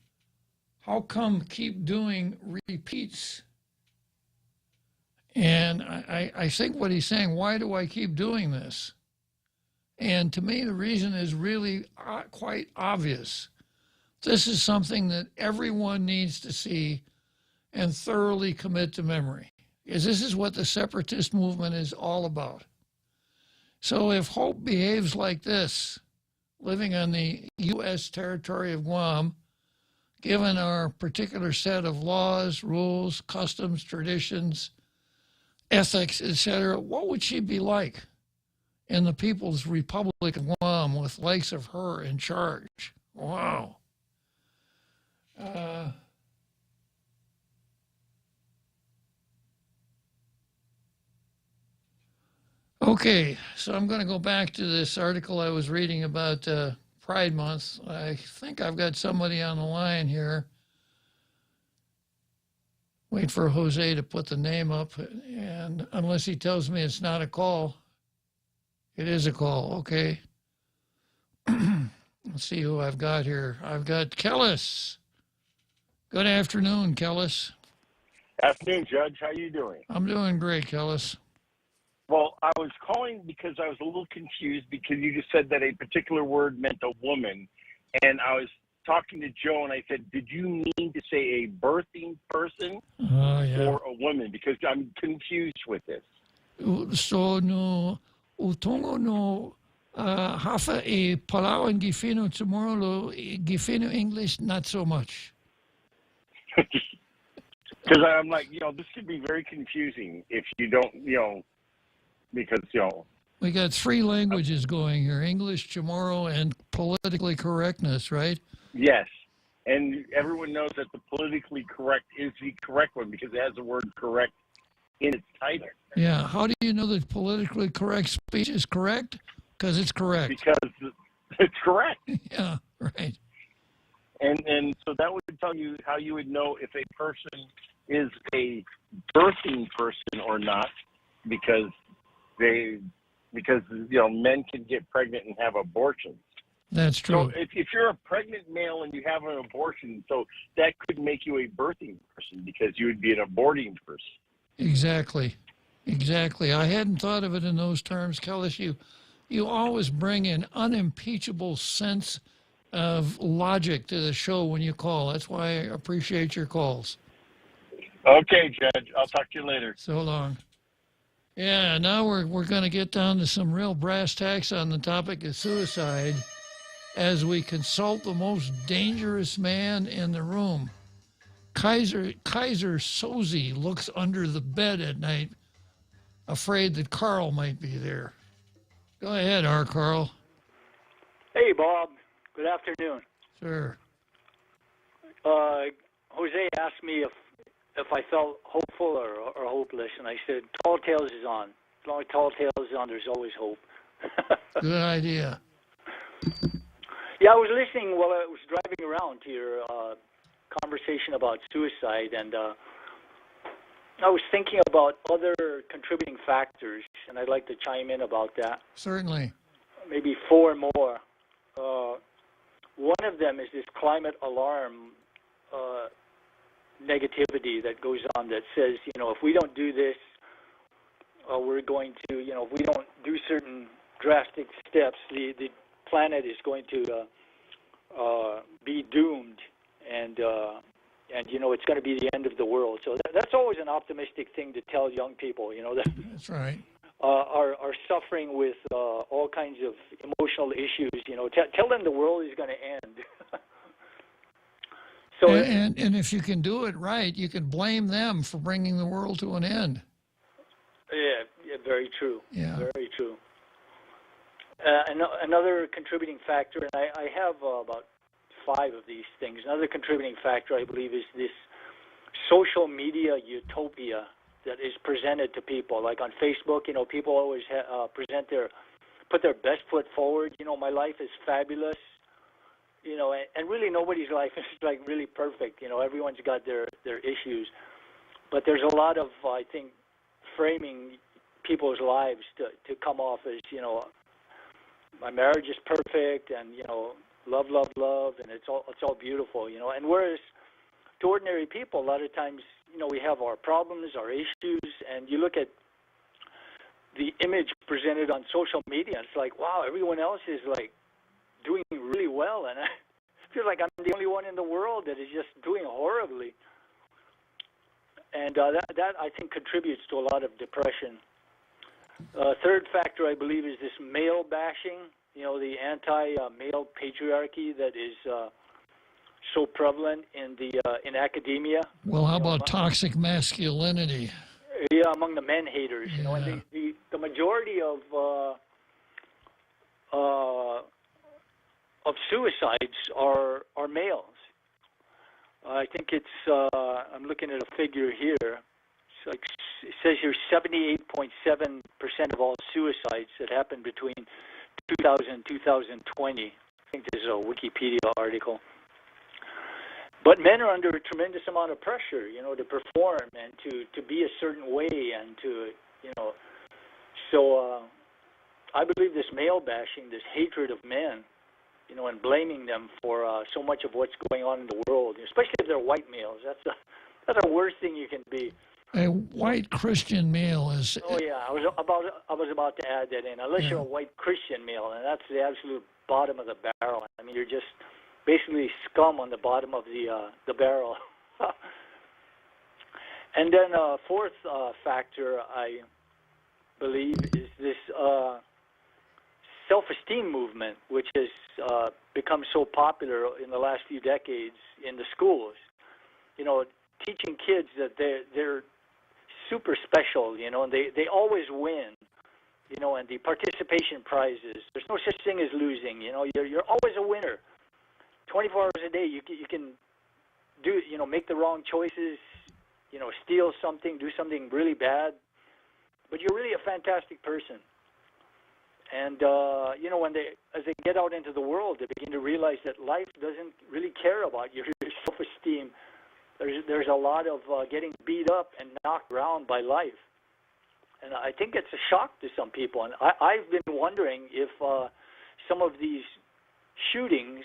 how come keep doing repeats? And I think what he's saying, why do I keep doing this? And to me, the reason is really quite obvious. This is something that everyone needs to see and thoroughly commit to memory, because this is what the separatist movement is all about. So if Hope behaves like this, living on the U.S. territory of Guam, given our particular set of laws, rules, customs, traditions, ethics, etc., what would she be like in the People's Republic of Guam with likes of her in charge? Wow. Okay, so I'm going to go back to this article I was reading about Pride Month. I think I've got somebody on the line here. Wait for Jose to put the name up, and unless he tells me it's not a call, it is a call. Okay. Let's see who I've got here. I've got Kellis. Good afternoon, Kellis. Afternoon, Judge. How you doing? I'm doing great, Kellis. Well, I was calling because I was a little confused because you just said that a particular word meant a woman. And I was talking to Joe and I said, did you mean to say a birthing person or a woman? Because I'm confused with this. So no, utongo no hafa e Palawan gifino tomorrow lo gifino English not so much. Because I'm like, this could be very confusing if you don't, because, We got three languages going here: English, Chamorro, and politically correctness, right? Yes. And everyone knows that the politically correct is the correct one because it has the word correct in its title. Yeah. How do you know that politically correct speech is correct? Because it's correct. Because it's correct. Yeah, right. And so that would tell you how you would know if a person is a birthing person or not, because men can get pregnant and have abortions. That's true. So if you're a pregnant male and you have an abortion, so that could make you a birthing person because you would be an aborting person. Exactly. I hadn't thought of it in those terms, Kellis. You always bring an unimpeachable sense of logic to the show when you call. That's why I appreciate your calls. Okay, Judge. I'll talk to you later. So long. Yeah, now we're going to get down to some real brass tacks on the topic of suicide as we consult the most dangerous man in the room. Kaiser Soze looks under the bed at night, afraid that Carl might be there. Go ahead, Carl. Hey, Bob. Good afternoon. Sure. Jose asked me if I felt hopeful or hopeless, and I said, Tall Tales is on. As long as Tall Tales is on, there's always hope. Good idea. Yeah, I was listening while I was driving around to your conversation about suicide, and I was thinking about other contributing factors, and I'd like to chime in about that. Certainly. Maybe 4 more. One of them is this climate alarm negativity that goes on that says, if we don't do this, we're going to, if we don't do certain drastic steps, the planet is going to be doomed, and it's going to be the end of the world. So that's always an optimistic thing to tell young people, that that's right. Are suffering with all kinds of emotional issues. Tell them the world is going to end. So and if you can do it right, you can blame them for bringing the world to an end. Yeah, very true. Yeah. Very true. Another contributing factor, and I have about 5 of these things. Another contributing factor, I believe, is this social media utopia that is presented to people. Like on Facebook, people always put their best foot forward. My life is fabulous. And really nobody's life is like really perfect. Everyone's got their issues, but there's a lot of, I think, framing people's lives to come off as, my marriage is perfect, and love, and it's all beautiful. And whereas to ordinary people, a lot of times, we have our problems, our issues, and you look at the image presented on social media, it's like, wow, everyone else is like doing really well, and I feel like I'm the only one in the world that is just doing horribly. And that I think contributes to a lot of depression. Third factor, I believe, is this male bashing, the anti-male patriarchy that is so prevalent in academia. Well, how about toxic masculinity? Yeah, among the men haters, and the majority of suicides are males. I think it's I'm looking at a figure here. It's like, it says here 78.7% of all suicides that happened between 2000 and 2020. I think this is a Wikipedia article. But men are under a tremendous amount of pressure, to perform and to be a certain way, and to, So I believe this male bashing, this hatred of men, and blaming them for so much of what's going on in the world, especially if they're white males. That's the worst thing you can be. A white Christian male is. Oh yeah, I was about to add that in. Unless you're a white Christian male, and that's the absolute bottom of the barrel. I mean, you're just basically scum on the bottom of the barrel. And then fourth factor, I believe, is this self-esteem movement, which has become so popular in the last few decades in the schools. You know, teaching kids that they're super special, you know, and they always win, you know, and the participation prizes. There's no such thing as losing, you know. You're always a winner. 24 hours a day, you can do, you know, make the wrong choices, you know, steal something, do something really bad, but you're really a fantastic person. And you know, as they get out into the world, they begin to realize that life doesn't really care about your self-esteem. There's a lot of getting beat up and knocked around by life. And I think it's a shock to some people. And I've been wondering if some of these shootings,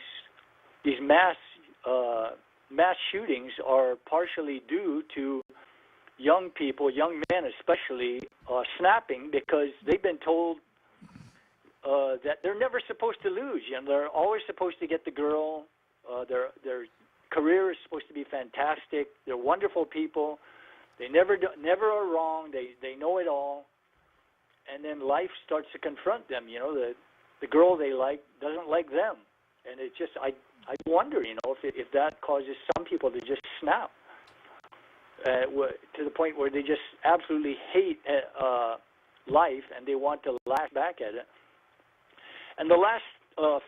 these mass shootings, are partially due to young people, young men especially, snapping because they've been told that they're never supposed to lose. You know, they're always supposed to get the girl. Their career is supposed to be fantastic. They're wonderful people. They never are wrong. They know it all. And then life starts to confront them. You know, the girl they like doesn't like them, and it just I wonder, you know, if that causes some people to just snap to the point where they just absolutely hate life and they want to lash back at it. And the last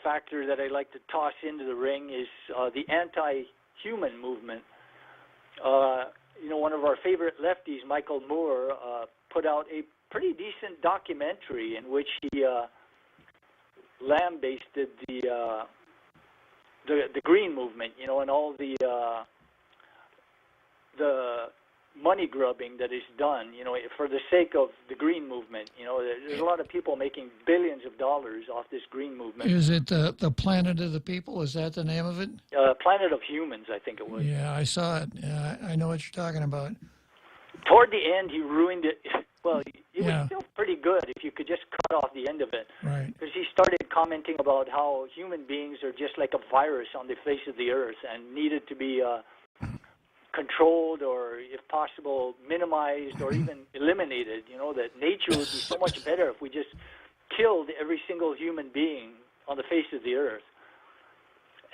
factor that I like to toss into the ring is the anti-human movement. You know, one of our favorite lefties, Michael Moore, put out a pretty decent documentary in which he lambasted the green movement, you know, and all the money grubbing that is done, you know, for the sake of the green movement. You know, there's a lot of people making billions of dollars off this green movement. Is it the Planet of the People? Is that the name of it? Planet of Humans, I think it was. Yeah, I saw it. I know what you're talking about. Toward the end, he ruined it. Well, it was still pretty good if you could just cut off the end of it. Right. Because he started commenting about how human beings are just like a virus on the face of the earth and needed to be controlled or, if possible, minimized or even eliminated. You know, that nature would be so much better if we just killed every single human being on the face of the earth.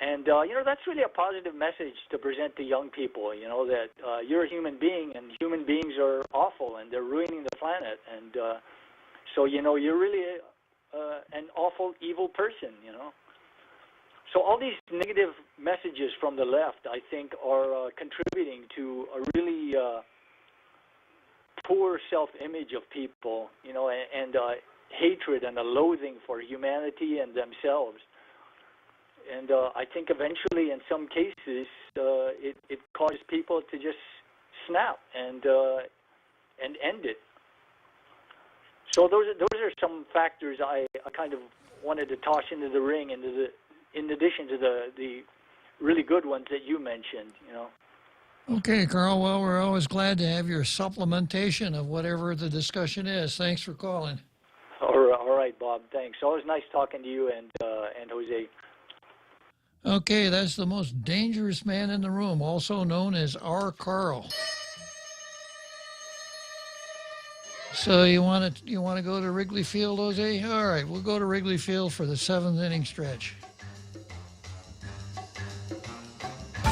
And, you know, that's really a positive message to present to young people, you know, that you're a human being and human beings are awful and they're ruining the planet. And so, you know, you're really an awful, evil person, you know. So all these negative messages from the left, I think, are contributing to a really poor self-image of people, you know, and hatred and a loathing for humanity and themselves. And I think eventually, in some cases, it causes people to just snap and end it. So those are some factors I kind of wanted to toss into the ring, in addition to the really good ones that you mentioned, you know. Okay, Carl. Well, we're always glad to have your supplementation of whatever the discussion is. Thanks for calling. All right, Bob. Thanks. Always nice talking to you and Jose. Okay, that's the most dangerous man in the room, also known as R. Carl. So you want to go to Wrigley Field, Jose? All right, we'll go to Wrigley Field for the 7th inning stretch.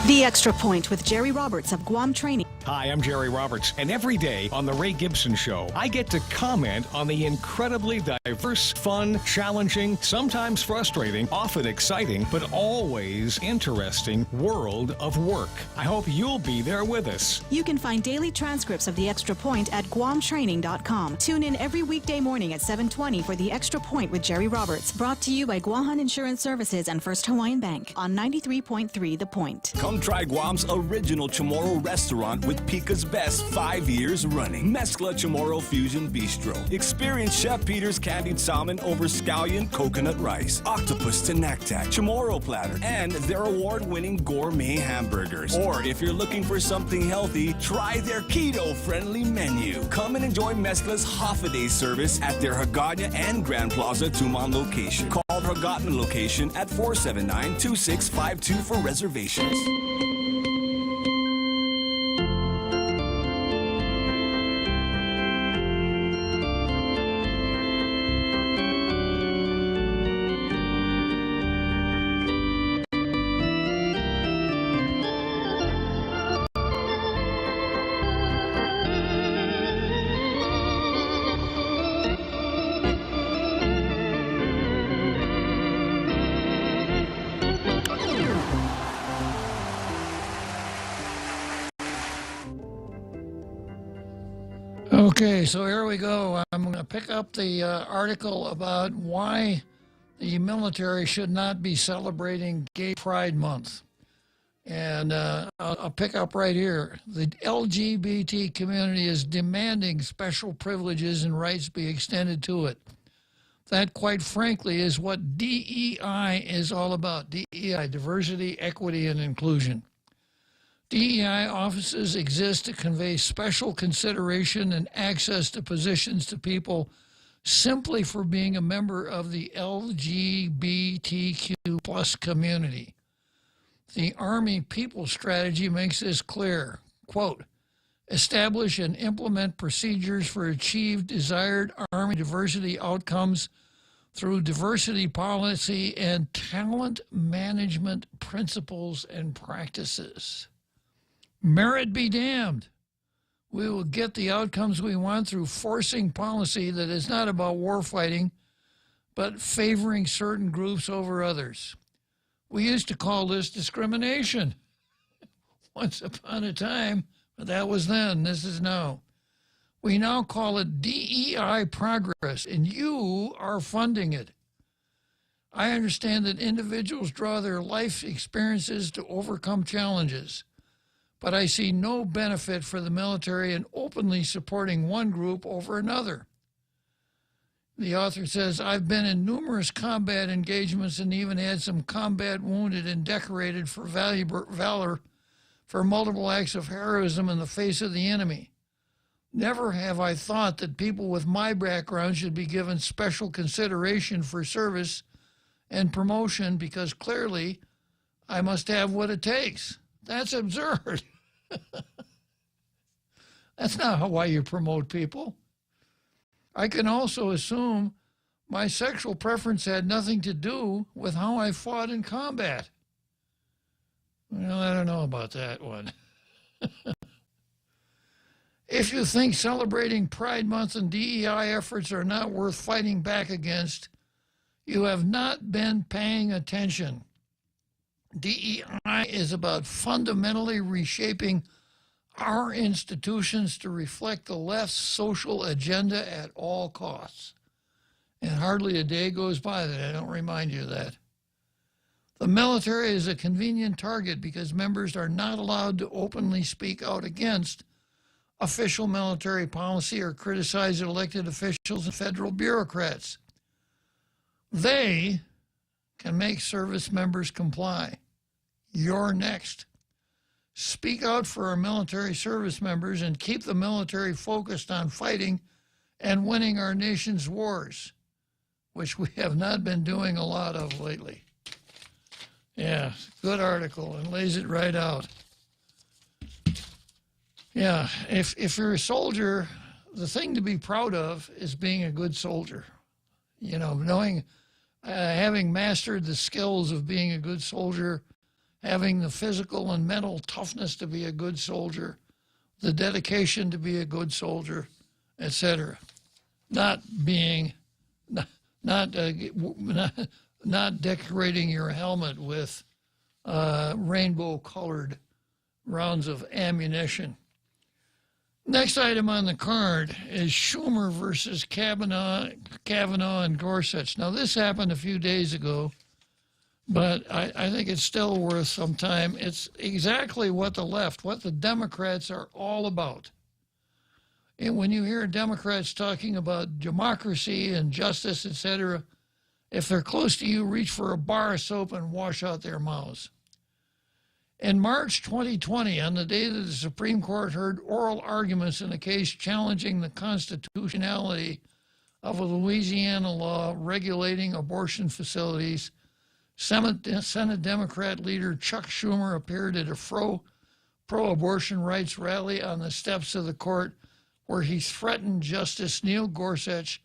The Extra Point with Jerry Roberts of Guam Training. Hi, I'm Jerry Roberts, and every day on The Ray Gibson Show, I get to comment on the incredibly diverse, fun, challenging, sometimes frustrating, often exciting, but always interesting world of work. I hope you'll be there with us. You can find daily transcripts of The Extra Point at guamtraining.com. Tune in every weekday morning at 7:20 for The Extra Point with Jerry Roberts, brought to you by Guahan Insurance Services and First Hawaiian Bank on 93.3 The Point. Come try Guam's original Chamorro restaurant with Pica's best 5 years running. Mezcla Chamorro Fusion Bistro. Experience Chef Peter's candied salmon over scallion coconut rice, octopus to naktak, Chamorro platter, and their award-winning gourmet hamburgers. Or if you're looking for something healthy, try their keto-friendly menu. Come and enjoy Mezcla's half-a-day service at their Hagåtña and Grand Plaza Tumon location. Call the Hagåtña location at 479-2652 for reservations. Okay, so here we go. I'm going to pick up the article about why the military should not be celebrating Gay Pride Month. And I'll pick up right here. The LGBT community is demanding special privileges and rights be extended to it. That, quite frankly, is what DEI is all about. DEI, diversity, equity, and inclusion. DEI offices exist to convey special consideration and access to positions to people simply for being a member of the LGBTQ plus community. The Army People Strategy makes this clear. Quote, establish and implement procedures for achieve desired Army diversity outcomes through diversity policy and talent management principles and practices. Merit be damned. We will get the outcomes we want through forcing policy that is not about war fighting, but favoring certain groups over others. We used to call this discrimination. Once upon a time, but that was then, this is now. We now call it DEI progress, and you are funding it. I understand that individuals draw their life experiences to overcome challenges, but I see no benefit for the military in openly supporting one group over another. The author says, I've been in numerous combat engagements and even had some combat wounded and decorated for valor for multiple acts of heroism in the face of the enemy. Never have I thought that people with my background should be given special consideration for service and promotion because clearly I must have what it takes. That's absurd. That's not why you promote people. I can also assume my sexual preference had nothing to do with how I fought in combat. Well, I don't know about that one. If you think celebrating Pride Month and DEI efforts are not worth fighting back against, you have not been paying attention. DEI is about fundamentally reshaping our institutions to reflect the left's social agenda at all costs. And hardly a day goes by that I don't remind you of that. The military is a convenient target because members are not allowed to openly speak out against official military policy or criticize elected officials and federal bureaucrats. They can make service members comply. You're next. Speak out for our military service members and keep the military focused on fighting and winning our nation's wars, which we have not been doing a lot of lately. Yeah, good article and lays it right out. Yeah, if you're a soldier, the thing to be proud of is being a good soldier. You know, knowing, having mastered the skills of being a good soldier, having the physical and mental toughness to be a good soldier, the dedication to be a good soldier, etc. Not decorating your helmet with rainbow-colored rounds of ammunition. Next item on the card is Schumer versus Kavanaugh and Gorsuch. Now, this happened a few days ago. But I think it's still worth some time. It's exactly what the Democrats are all about. And when you hear Democrats talking about democracy and justice, etc., if they're close to you, reach for a bar of soap and wash out their mouths. In March 2020, on the day that the Supreme Court heard oral arguments in a case challenging the constitutionality of a Louisiana law regulating abortion facilities, Senate Democrat leader Chuck Schumer appeared at a pro-abortion rights rally on the steps of the court where he threatened Justice Neil Gorsuch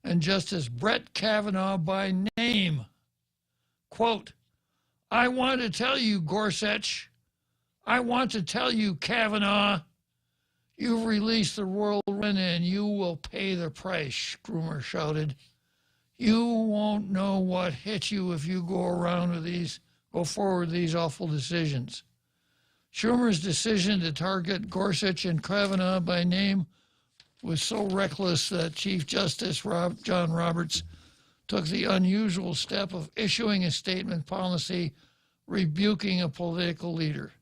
and Justice Brett Kavanaugh by name. Quote, "I want to tell you, Gorsuch, I want to tell you, Kavanaugh, you've released the whirlwind and you will pay the price," Schumer shouted. "You won't know what hit you if you go forward with these awful decisions." Schumer's decision to target Gorsuch and Kavanaugh by name was so reckless that Chief Justice John Roberts took the unusual step of issuing a statement policy rebuking a political leader.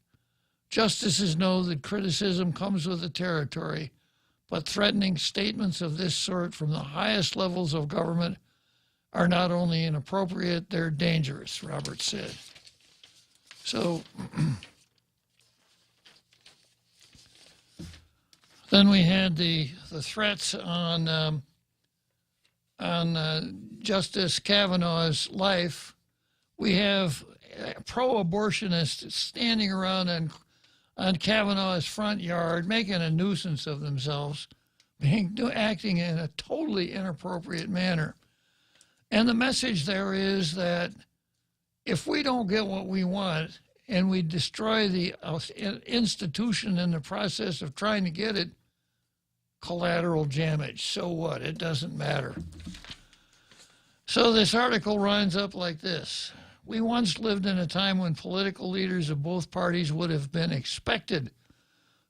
Justices know that criticism comes with the territory, but threatening statements of this sort from the highest levels of government are not only inappropriate, they're dangerous, Roberts said. So then we had the threats on Justice Kavanaugh's life. We have pro-abortionists standing around on Kavanaugh's front yard, making a nuisance of themselves, acting in a totally inappropriate manner. And the message there is that if we don't get what we want and we destroy the institution in the process of trying to get it, collateral damage. So what? It doesn't matter. So this article runs up like this. We once lived in a time when political leaders of both parties would have been expected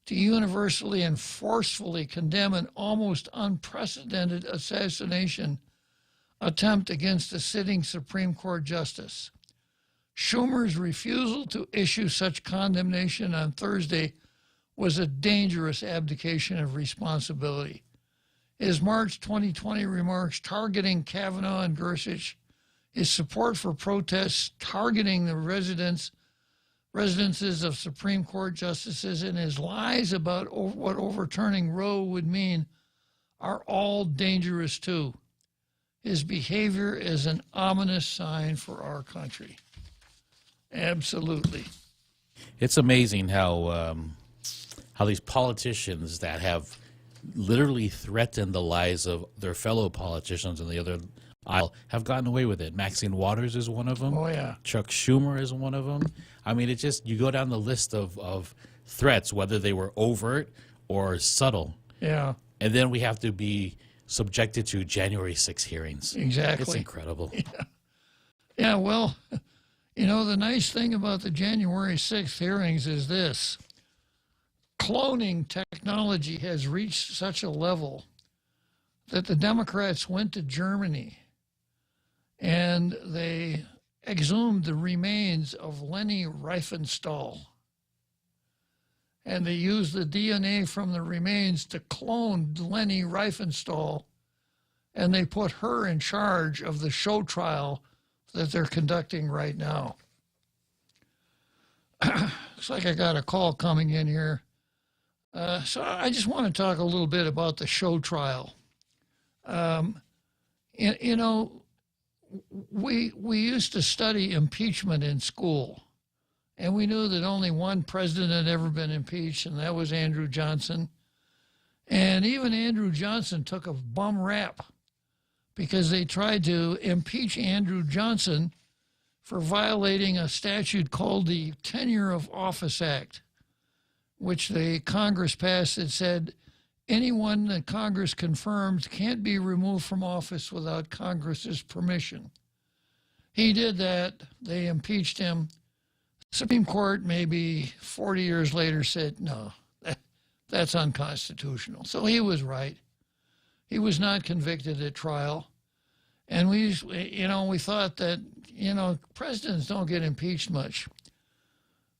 to universally and forcefully condemn an almost unprecedented assassination attempt against a sitting Supreme Court justice. Schumer's refusal to issue such condemnation on Thursday was a dangerous abdication of responsibility. His March 2020 remarks targeting Kavanaugh and Gorsuch, his support for protests targeting the residences of Supreme Court justices, and his lies about what overturning Roe would mean are all dangerous too. His behavior is an ominous sign for our country. Absolutely. It's amazing how these politicians that have literally threatened the lives of their fellow politicians in the other aisle have gotten away with it. Maxine Waters is one of them. Oh, yeah. Chuck Schumer is one of them. I mean, it's just, you go down the list of threats, whether they were overt or subtle. Yeah. And then we have to be subjected to January 6 hearings. Exactly. It's incredible. Yeah, well, you know, the nice thing about the January 6th hearings is this. Cloning technology has reached such a level that the Democrats went to Germany and they exhumed the remains of Leni Riefenstahl. And they used the DNA from the remains to clone Leni Riefenstahl, and they put her in charge of the show trial that they're conducting right now. Looks like I got a call coming in here. So I just want to talk a little bit about the show trial. You know, we used to study impeachment in school, and we knew that only one president had ever been impeached, and that was Andrew Johnson. And even Andrew Johnson took a bum rap because they tried to impeach Andrew Johnson for violating a statute called the Tenure of Office Act, which the Congress passed that said anyone that Congress confirms can't be removed from office without Congress's permission. He did that. They impeached him. The Supreme Court, maybe 40 years later, said, no, that's unconstitutional. So he was right. He was not convicted at trial. And we thought that, presidents don't get impeached much.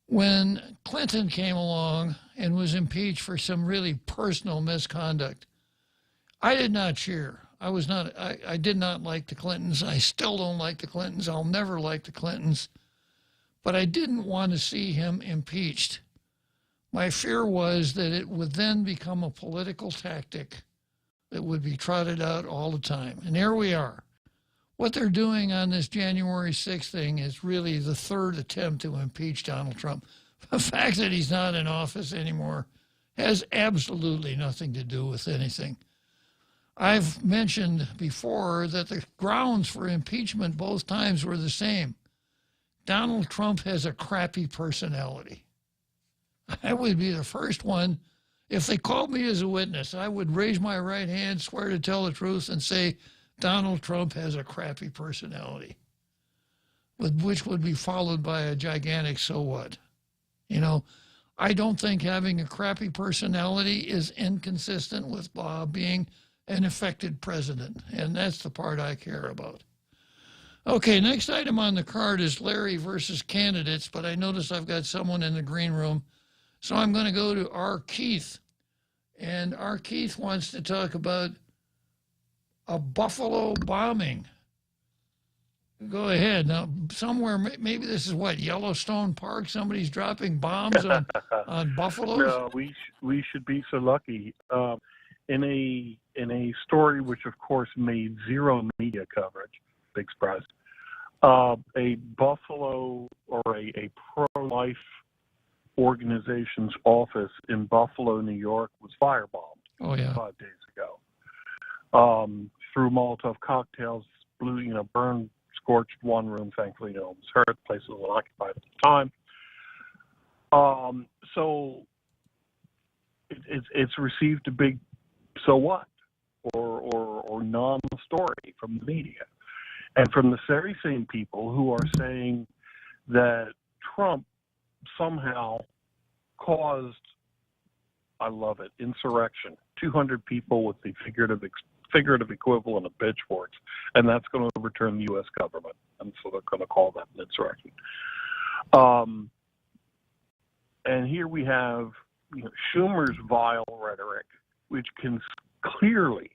When Clinton came along and was impeached for some really personal misconduct, I did not cheer. I did not like the Clintons. I still don't like the Clintons. I'll never like the Clintons. But I didn't want to see him impeached. My fear was that it would then become a political tactic that would be trotted out all the time. And here we are. What they're doing on this January 6th thing is really the third attempt to impeach Donald Trump. The fact that he's not in office anymore has absolutely nothing to do with anything. I've mentioned before that the grounds for impeachment both times were the same. Donald Trump has a crappy personality. I would be the first one. If they called me as a witness, I would raise my right hand, swear to tell the truth, and say, Donald Trump has a crappy personality, which would be followed by a gigantic so what. I don't think having a crappy personality is inconsistent with Bob being an elected president, and that's the part I care about. Okay, next item on the card is Larry versus candidates, but I notice I've got someone in the green room, so I'm going to go to R. Keith, and R. Keith wants to talk about a Buffalo bombing. Go ahead. Now, somewhere, maybe this is what, Yellowstone Park? Somebody's dropping bombs on buffaloes? No, we should be so lucky. In a story which, of course, made zero media coverage, big surprise, a Buffalo or a pro-life organization's office in Buffalo, New York, was firebombed 5 days ago. Through Molotov cocktails, burned, scorched one room. Thankfully, no one was hurt. The place was unoccupied at the time. So it's received a big so what or non-story from the media, and from the very same people who are saying that Trump somehow caused, I love it, insurrection. 200 people with the figurative equivalent of pitchforks, and that's going to overturn the U.S. government, and so they're going to call that an insurrection. And here we have Schumer's vile rhetoric, which can clearly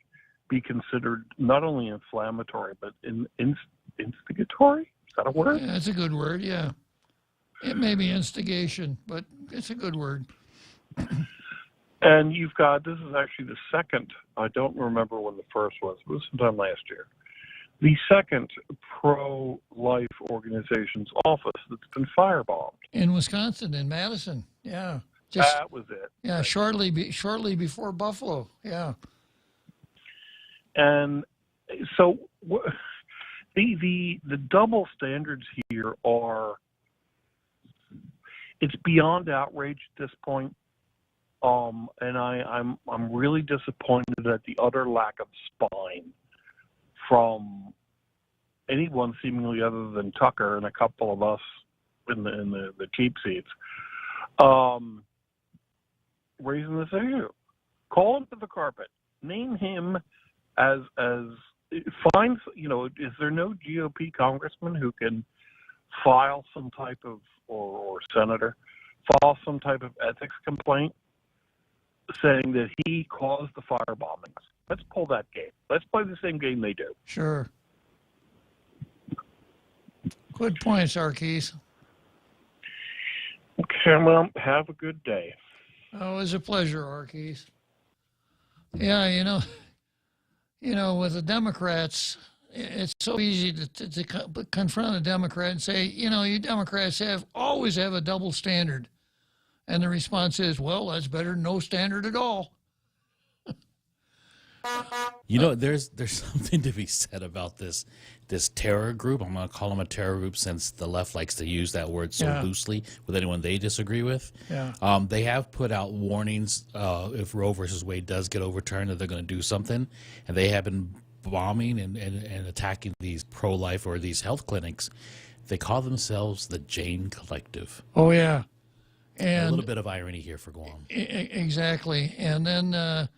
be considered not only inflammatory but instigatory. Is that a word? Yeah, that's a good word, yeah. It may be instigation, but it's a good word. And you've got, this is actually the second, I don't remember when the first was, it was sometime last year, the second pro-life organization's office that's been firebombed. In Wisconsin, in Madison, yeah. That was it. Yeah, shortly before Buffalo, yeah. And so the double standards here are, it's beyond outrage at this point. And I'm really disappointed at the utter lack of spine from anyone seemingly other than Tucker and a couple of us in the cheap seats, raising this issue. Call him to the carpet. Name him as find, is there no GOP congressman who can file some type of, or senator, file some type of ethics complaint saying that he caused the firebombings? Let's pull that game. Let's play the same game they do. Sure. Good points, Arkees. Okay, well, have a good day. Oh, it was a pleasure, Arkees. Yeah, with the Democrats, it's so easy to confront a Democrat and say, you Democrats always have a double standard. And the response is, well, that's better than no standard at all. There's something to be said about this terror group. I'm going to call them a terror group since the left likes to use that word so loosely with anyone they disagree with. Yeah. They have put out warnings if Roe versus Wade does get overturned that they're going to do something. And they have been bombing and attacking these pro-life or these health clinics. They call themselves the Jane Collective. Oh, yeah. And a little bit of irony here for Guam. Exactly. And then the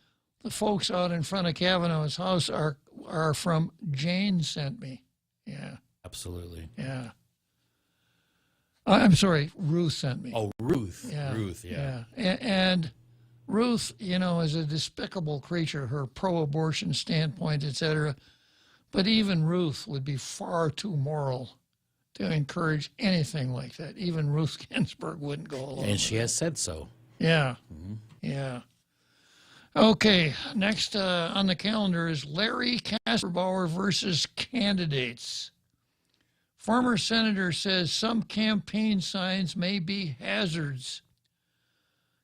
folks out in front of Kavanaugh's house are are from Jane Sent Me. Yeah. Absolutely. Yeah. I'm sorry, Ruth sent me. Oh, Ruth. Yeah. Ruth, yeah. And Ruth, is a despicable creature, her pro-abortion standpoint, etc. But even Ruth would be far too moral to encourage anything like that. Even Ruth Ginsburg wouldn't go along. And she has said so. Yeah. Yeah. Okay, next on the calendar is Larry Kasperbauer versus candidates. Former senator says some campaign signs may be hazards.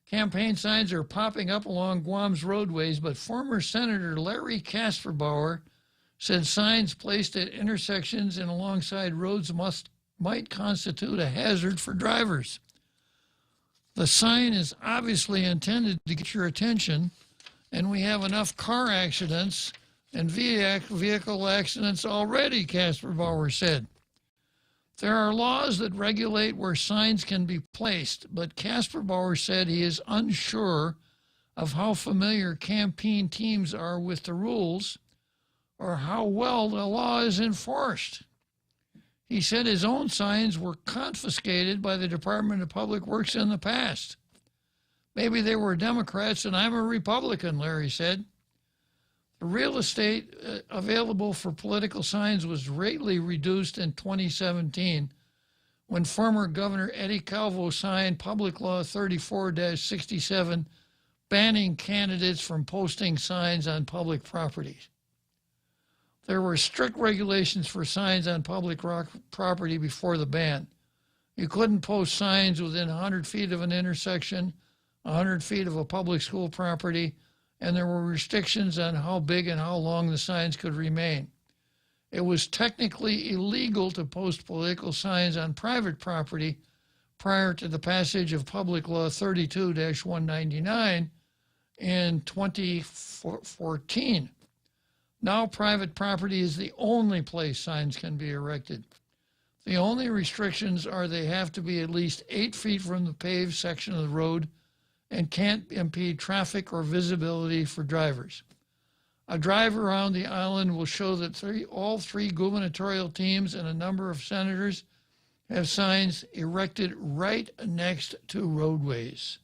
Campaign signs are popping up along Guam's roadways, but former Senator Larry Kasperbauer said signs placed at intersections and alongside roads might constitute a hazard for drivers. The sign is obviously intended to get your attention, and we have enough car accidents and vehicle accidents already, Kasperbauer said. There are laws that regulate where signs can be placed, but Kasperbauer said he is unsure of how familiar campaign teams are with the rules or how well the law is enforced. He said his own signs were confiscated by the Department of Public Works in the past. Maybe they were Democrats and I'm a Republican, Larry said. The real estate available for political signs was greatly reduced in 2017 when former Governor Eddie Calvo signed Public Law 34-67 banning candidates from posting signs on public properties. There were strict regulations for signs on public property before the ban. You couldn't post signs within 100 feet of an intersection, 100 feet of a public school property, and there were restrictions on how big and how long the signs could remain. It was technically illegal to post political signs on private property prior to the passage of Public Law 32-199 in 2014. Now private property is the only place signs can be erected. The only restrictions are they have to be at least 8 feet from the paved section of the road and can't impede traffic or visibility for drivers. A drive around the island will show that all three gubernatorial teams and a number of senators have signs erected right next to roadways.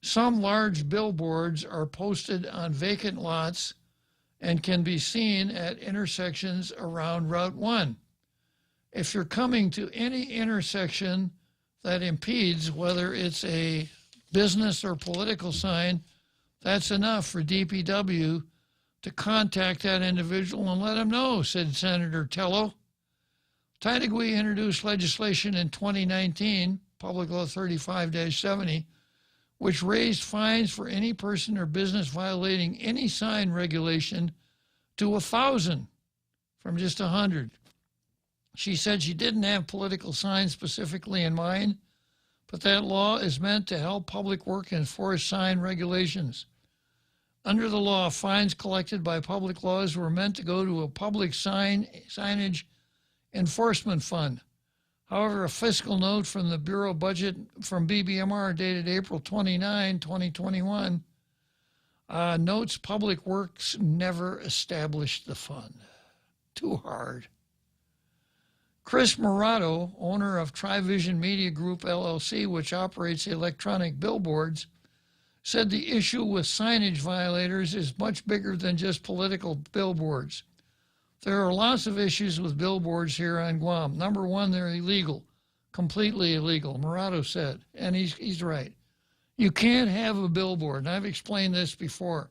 Some large billboards are posted on vacant lots and can be seen at intersections around Route 1. If you're coming to any intersection that impedes, whether it's a business or political sign, that's enough for DPW to contact that individual and let them know, said Senator Tello. Tidegui introduced legislation in 2019, Public Law 35-70, which raised fines for any person or business violating any sign regulation to 1,000 from just 100. She said she didn't have political signs specifically in mind, but that law is meant to help public work enforce sign regulations. Under the law, fines collected by public laws were meant to go to a public signage enforcement fund. However, a fiscal note from the Bureau budget from BBMR dated April 29, 2021, notes Public Works never established the fund. Too hard. Chris Morato, owner of Trivision Media Group, LLC, which operates electronic billboards, said the issue with signage violators is much bigger than just political billboards. There are lots of issues with billboards here on Guam. Number one, they're illegal, completely illegal, Morato said, and he's right. You can't have a billboard, and I've explained this before.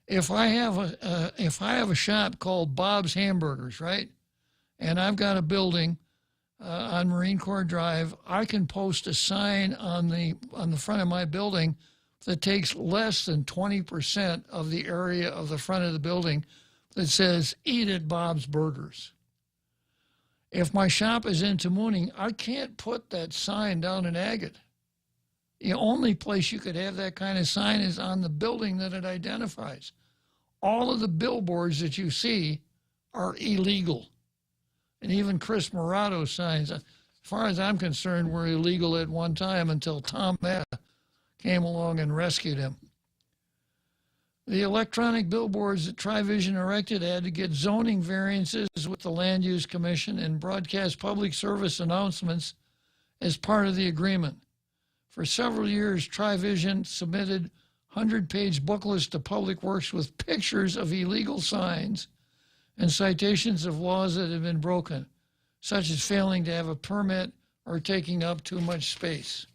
If I have a shop called Bob's Hamburgers, right, and I've got a building on Marine Corps Drive, I can post a sign on the front of my building that takes less than 20% of the area of the front of the building that says, "Eat at Bob's Burgers." If my shop is in Tamuning, I can't put that sign down in Agate. The only place you could have that kind of sign is on the building that it identifies. All of the billboards that you see are illegal. And even Chris Morato's signs, as far as I'm concerned, were illegal at one time until Tom Metta came along and rescued him. The electronic billboards that TriVision erected had to get zoning variances with the Land Use Commission and broadcast public service announcements as part of the agreement. For several years, TriVision submitted 100-page booklets to Public Works with pictures of illegal signs and citations of laws that have been broken, such as failing to have a permit or taking up too much space.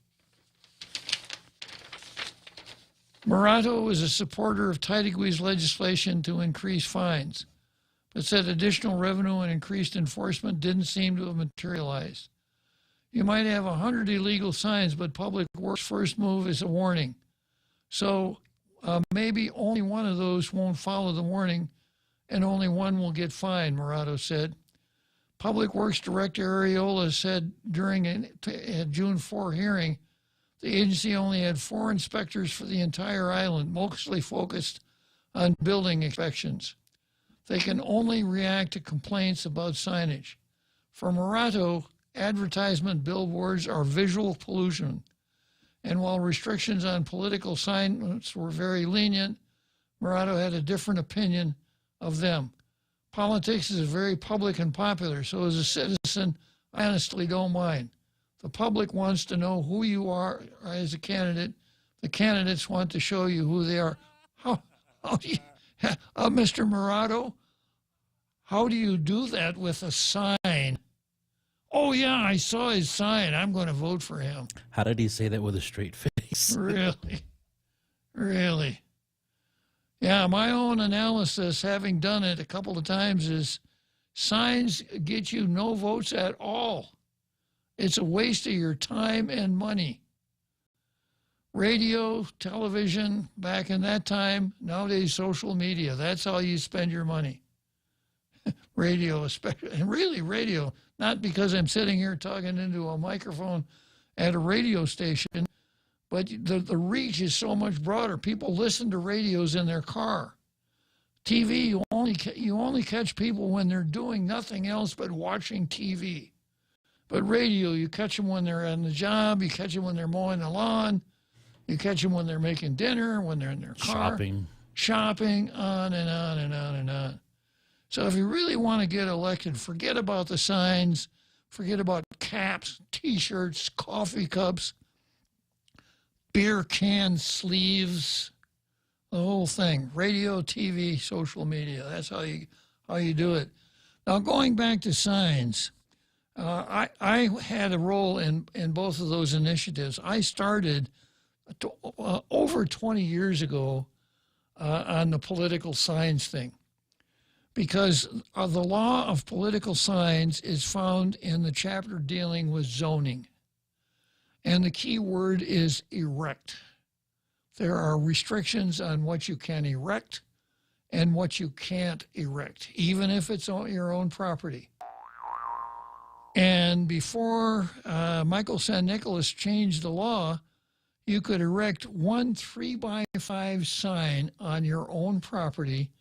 Morato was a supporter of Titegui's legislation to increase fines, but said additional revenue and increased enforcement didn't seem to have materialized. You might have 100 illegal signs, but Public Works' first move is a warning. So maybe only one of those won't follow the warning, and only one will get fined, Morato said. Public Works Director Areola said during a June 4 hearing, the agency only had 4 inspectors for the entire island, mostly focused on building inspections. They can only react to complaints about signage. For Morato, advertisement billboards are visual pollution, and while restrictions on political signs were very lenient, Morato had a different opinion of them. Politics is very public and popular, so as a citizen, I honestly don't mind. The public wants to know who you are as a candidate. The candidates want to show you who they are. How do you, Mr. Morato, how do you do that with a sign? Oh, yeah, I saw his sign. I'm going to vote for him. How did he say that with a straight face? Really? Really? Yeah, my own analysis, having done it a couple of times, is signs get you no votes at all. It's a waste of your time and money. Radio, television, back in that time, nowadays social media, that's how you spend your money. Radio especially, and really radio, not because I'm sitting here talking into a microphone at a radio station, but the reach is so much broader. People listen to radios in their car. TV, you only catch people when they're doing nothing else but watching TV. But radio, you catch them when they're on the job, you catch them when they're mowing the lawn, you catch them when they're making dinner, when they're in their car. Shopping, on and on and on and on. So if you really want to get elected, forget about the signs, forget about caps, T-shirts, coffee cups, beer can sleeves, the whole thing. Radio, TV, social media, that's how you do it. Now going back to signs, I had a role in both of those initiatives. I started over 20 years ago on the political signs thing, because the law of political signs is found in the chapter dealing with zoning. And the key word is erect. There are restrictions on what you can erect and what you can't erect, even if it's on your own property. And before Michael San Nicolas changed the law, you could erect one 3x5 sign on your own property,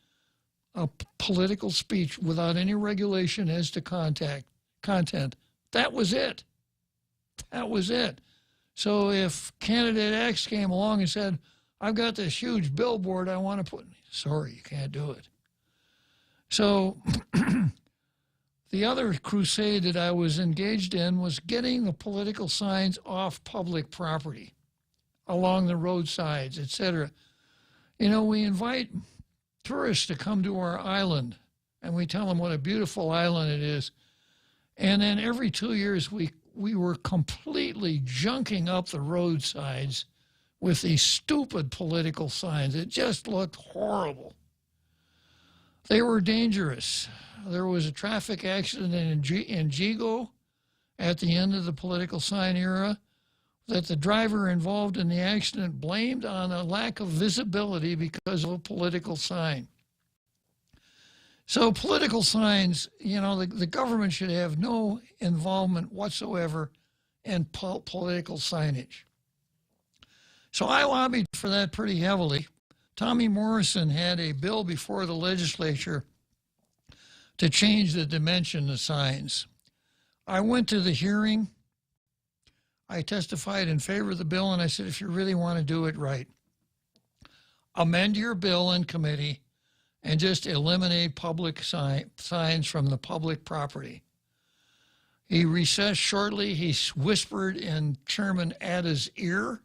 a political speech without any regulation as to content. That was it. That was it. So if candidate X came along and said, I've got this huge billboard I want to put, sorry, you can't do it. So the other crusade that I was engaged in was getting the political signs off public property, along the roadsides, etc. You know, we invite tourists to come to our island, and we tell them what a beautiful island it is. And then every 2 years, we were completely junking up the roadsides with these stupid political signs. It just looked horrible. They were dangerous. There was a traffic accident in Jigo at the end of the political sign era that the driver involved in the accident blamed on a lack of visibility because of a political sign. So political signs, you know, the government should have no involvement whatsoever in political signage. So I lobbied for that pretty heavily. Tommy Morrison had a bill before the legislature to change the dimension of signs. I went to the hearing. I testified in favor of the bill, and I said, if you really want to do it right, amend your bill in committee and just eliminate public signs from the public property. He recessed shortly. He whispered in Chairman Atta's ear.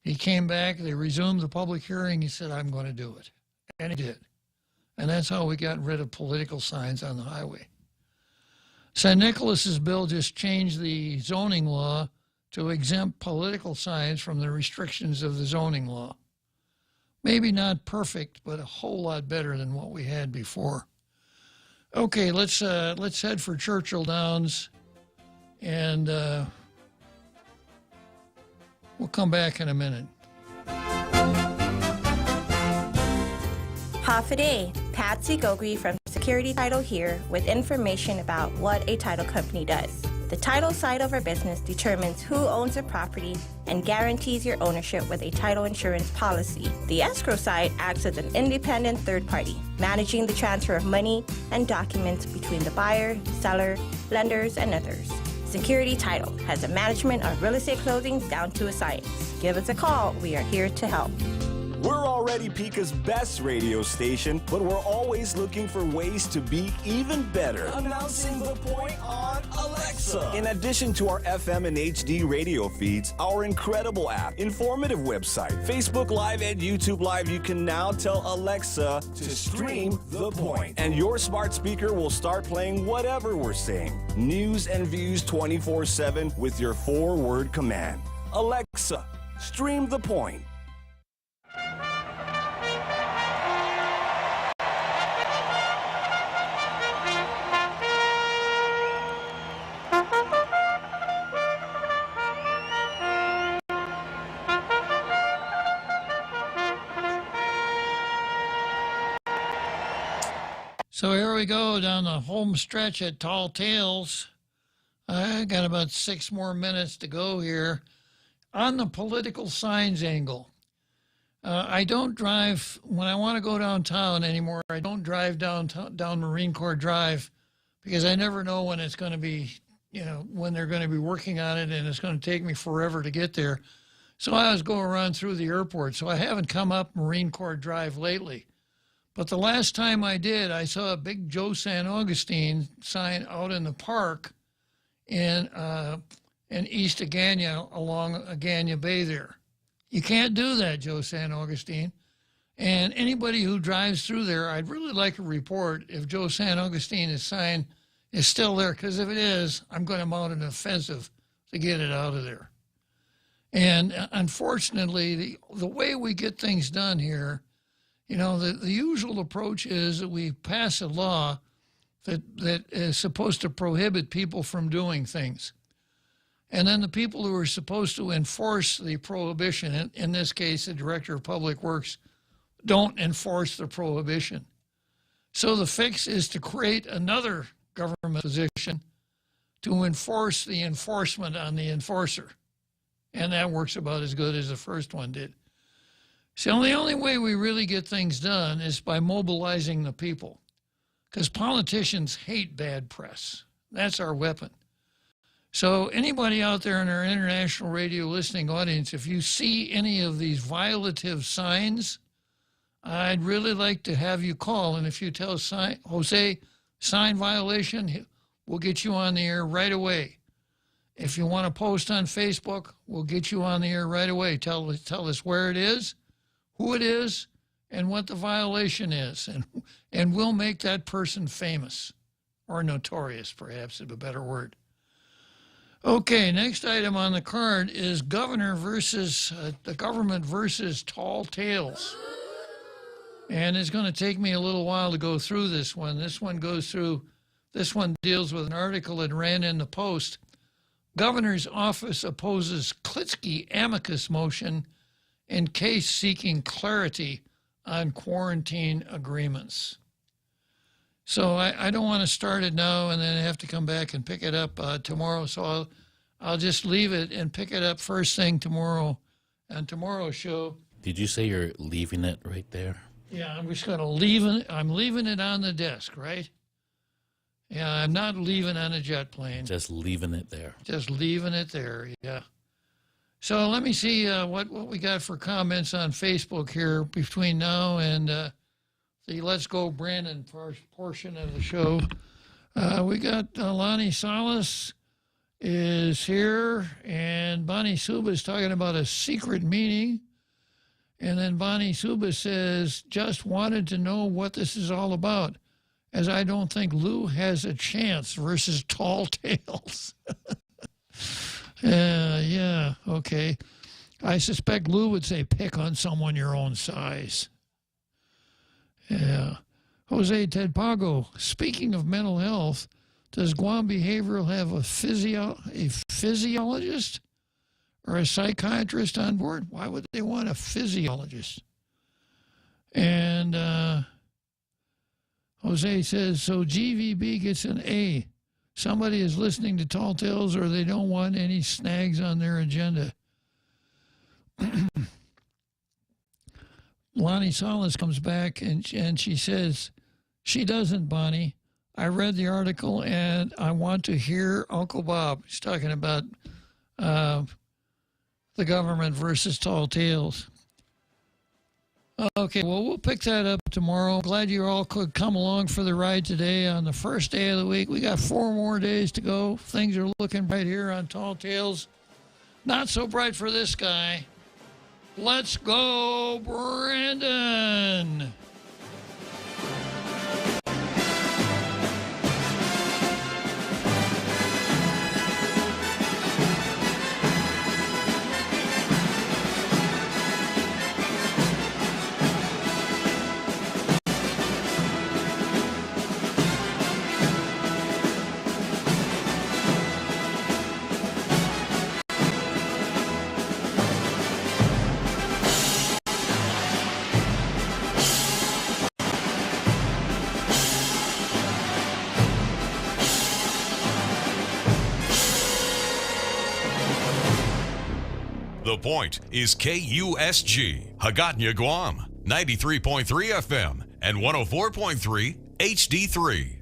He came back. They resumed the public hearing. He said, I'm going to do it. And he did. And that's how we got rid of political signs on the highway. St. Nicholas's bill just changed the zoning law to exempt political signs from the restrictions of the zoning law. Maybe not perfect, but a whole lot better than what we had before. Okay, let's head for Churchill Downs, and we'll come back in a minute. Half a day. Patsy Gogri from Security Title here with information about what a title company does. The title side of our business determines who owns the property and guarantees your ownership with a title insurance policy. The escrow side acts as an independent third party, managing the transfer of money and documents between the buyer, seller, lenders, and others. Security Title has a management of real estate closings down to a science. Give us a call. We are here to help. We're already Pica's best radio station, but we're always looking for ways to be even better. Announcing the point on Alexa. In addition to our FM and HD radio feeds, our incredible app, informative website, Facebook Live, and YouTube Live, you can now tell Alexa to stream The Point. And your smart speaker will start playing whatever we're saying. News and views 24/7 with your 4-word command. Alexa, stream The Point. So here we go down the home stretch at Tall Tales. I got about 6 more minutes to go here. On the political signs angle, I don't drive, when I want to go downtown anymore, I don't drive down Marine Corps Drive because I never know when it's going to be, when they're going to be working on it, and it's going to take me forever to get there. So I always go around through the airport. So I haven't come up Marine Corps Drive lately. But the last time I did, I saw a big Joe San Augustine sign out in the park in East Agania along Agania Bay there. You can't do that, Joe San Augustine. And anybody who drives through there, I'd really like a report if Joe San Augustine's sign is still there, because if it is, I'm going to mount an offensive to get it out of there. And unfortunately, the way we get things done here, the usual approach is that we pass a law that is supposed to prohibit people from doing things. And then the people who are supposed to enforce the prohibition, in this case, the Director of Public Works, don't enforce the prohibition. So the fix is to create another government position to enforce the enforcement on the enforcer. And that works about as good as the first one did. So the only way we really get things done is by mobilizing the people, because politicians hate bad press. That's our weapon. So anybody out there in our international radio listening audience, if you see any of these violative signs, I'd really like to have you call. And if you tell Jose, sign violation, we'll get you on the air right away. If you want to post on Facebook, we'll get you on the air right away. Tell us where it is, who it is, and what the violation is. And we'll make that person famous, or notorious, perhaps, is a better word. Okay, next item on the card is governor versus the government versus Tall Tales. And it's going to take me a little while to go through this one. This one deals with an article that ran in the Post. Governor's office opposes Klitzkie amicus motion in case seeking clarity on quarantine agreements. So I don't want to start it now and then have to come back and pick it up tomorrow. So I'll just leave it and pick it up first thing tomorrow on tomorrow's show. Did you say you're leaving it right there? Yeah, I'm just going to leave it. I'm leaving it on the desk, right? Yeah, I'm not leaving on a jet plane. Just leaving it there. Just leaving it there, yeah. So let me see what we got for comments on Facebook here between now and the Let's Go Brandon portion of the show. We got Lonnie Salas is here, and Bonnie Suba is talking about a secret meeting. And then Bonnie Suba says, just wanted to know what this is all about, as I don't think Lou has a chance versus Tall Tales. Yeah, okay. I suspect Lou would say pick on someone your own size. Yeah. Jose Tedpago, speaking of mental health, does Guam Behavioral have a physiologist or a psychiatrist on board? Why would they want a physiologist? And Jose says, so GVB gets an A. Somebody is listening to Tall Tales or they don't want any snags on their agenda. Lonnie Salas comes back and she says, she doesn't, Bonnie. I read the article and I want to hear Uncle Bob. He's talking about the government versus Tall Tales. Okay, well, we'll pick that up tomorrow. Glad you all could come along for the ride today on the first day of the week. We got 4 more days to go. Things are looking bright here on Tall Tales. Not so bright for this guy. Let's go, Brandon. The Point is KUSG, Hagåtña, Guam, 93.3 FM and 104.3 HD3.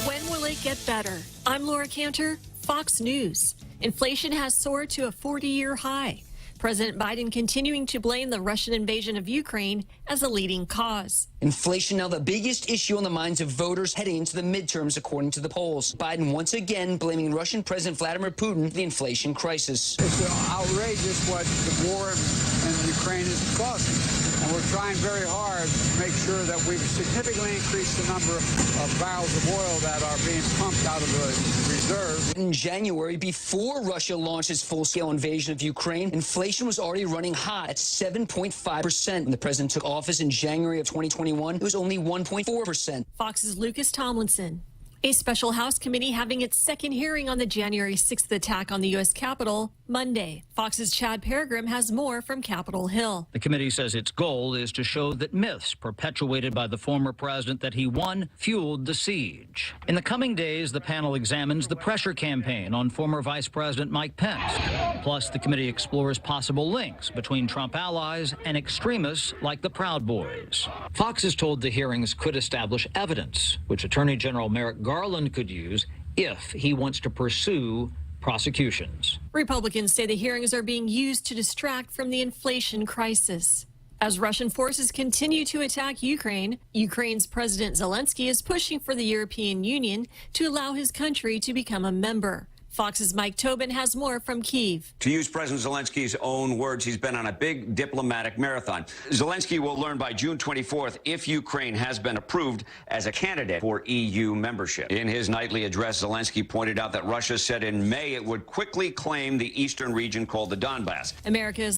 When will it get better? I'm Laura Cantor, Fox News. Inflation has soared to a 40-year high. President Biden continuing to blame the Russian invasion of Ukraine as a leading cause. Inflation now the biggest issue on the minds of voters heading into the midterms, according to the polls. Biden once again blaming Russian President Vladimir Putin for the inflation crisis. It's outrageous what the war in Ukraine is causing. And we're trying very hard to make sure that we've significantly increased the number of barrels of oil that are being pumped out of the reserve. In January, before Russia launched its full-scale invasion of Ukraine, inflation was already running hot at 7.5%. When the president took office in January of 2021, it was only 1.4%. Fox's Lucas Tomlinson. A special House committee having its second hearing on the January 6th attack on the U.S. Capitol Monday. Fox's Chad Peregrine has more from Capitol Hill. The committee says its goal is to show that myths perpetuated by the former president that he won fueled the siege. In the coming days, the panel examines the pressure campaign on former Vice President Mike Pence. Plus, the committee explores possible links between Trump allies and extremists like the Proud Boys. Fox is told the hearings could establish evidence, which Attorney General Merrick Garland could use if he wants to pursue prosecutions. Republicans say the hearings are being used to distract from the inflation crisis. As Russian forces continue to attack Ukraine, Ukraine's President Zelensky is pushing for the European Union to allow his country to become a member. Fox's Mike Tobin has more from Kyiv. To use President Zelensky's own words, he's been on a big diplomatic marathon. Zelensky will learn by June 24th if Ukraine has been approved as a candidate for EU membership. In his nightly address, Zelensky pointed out that Russia said in May it would quickly claim the eastern region called the Donbass. America's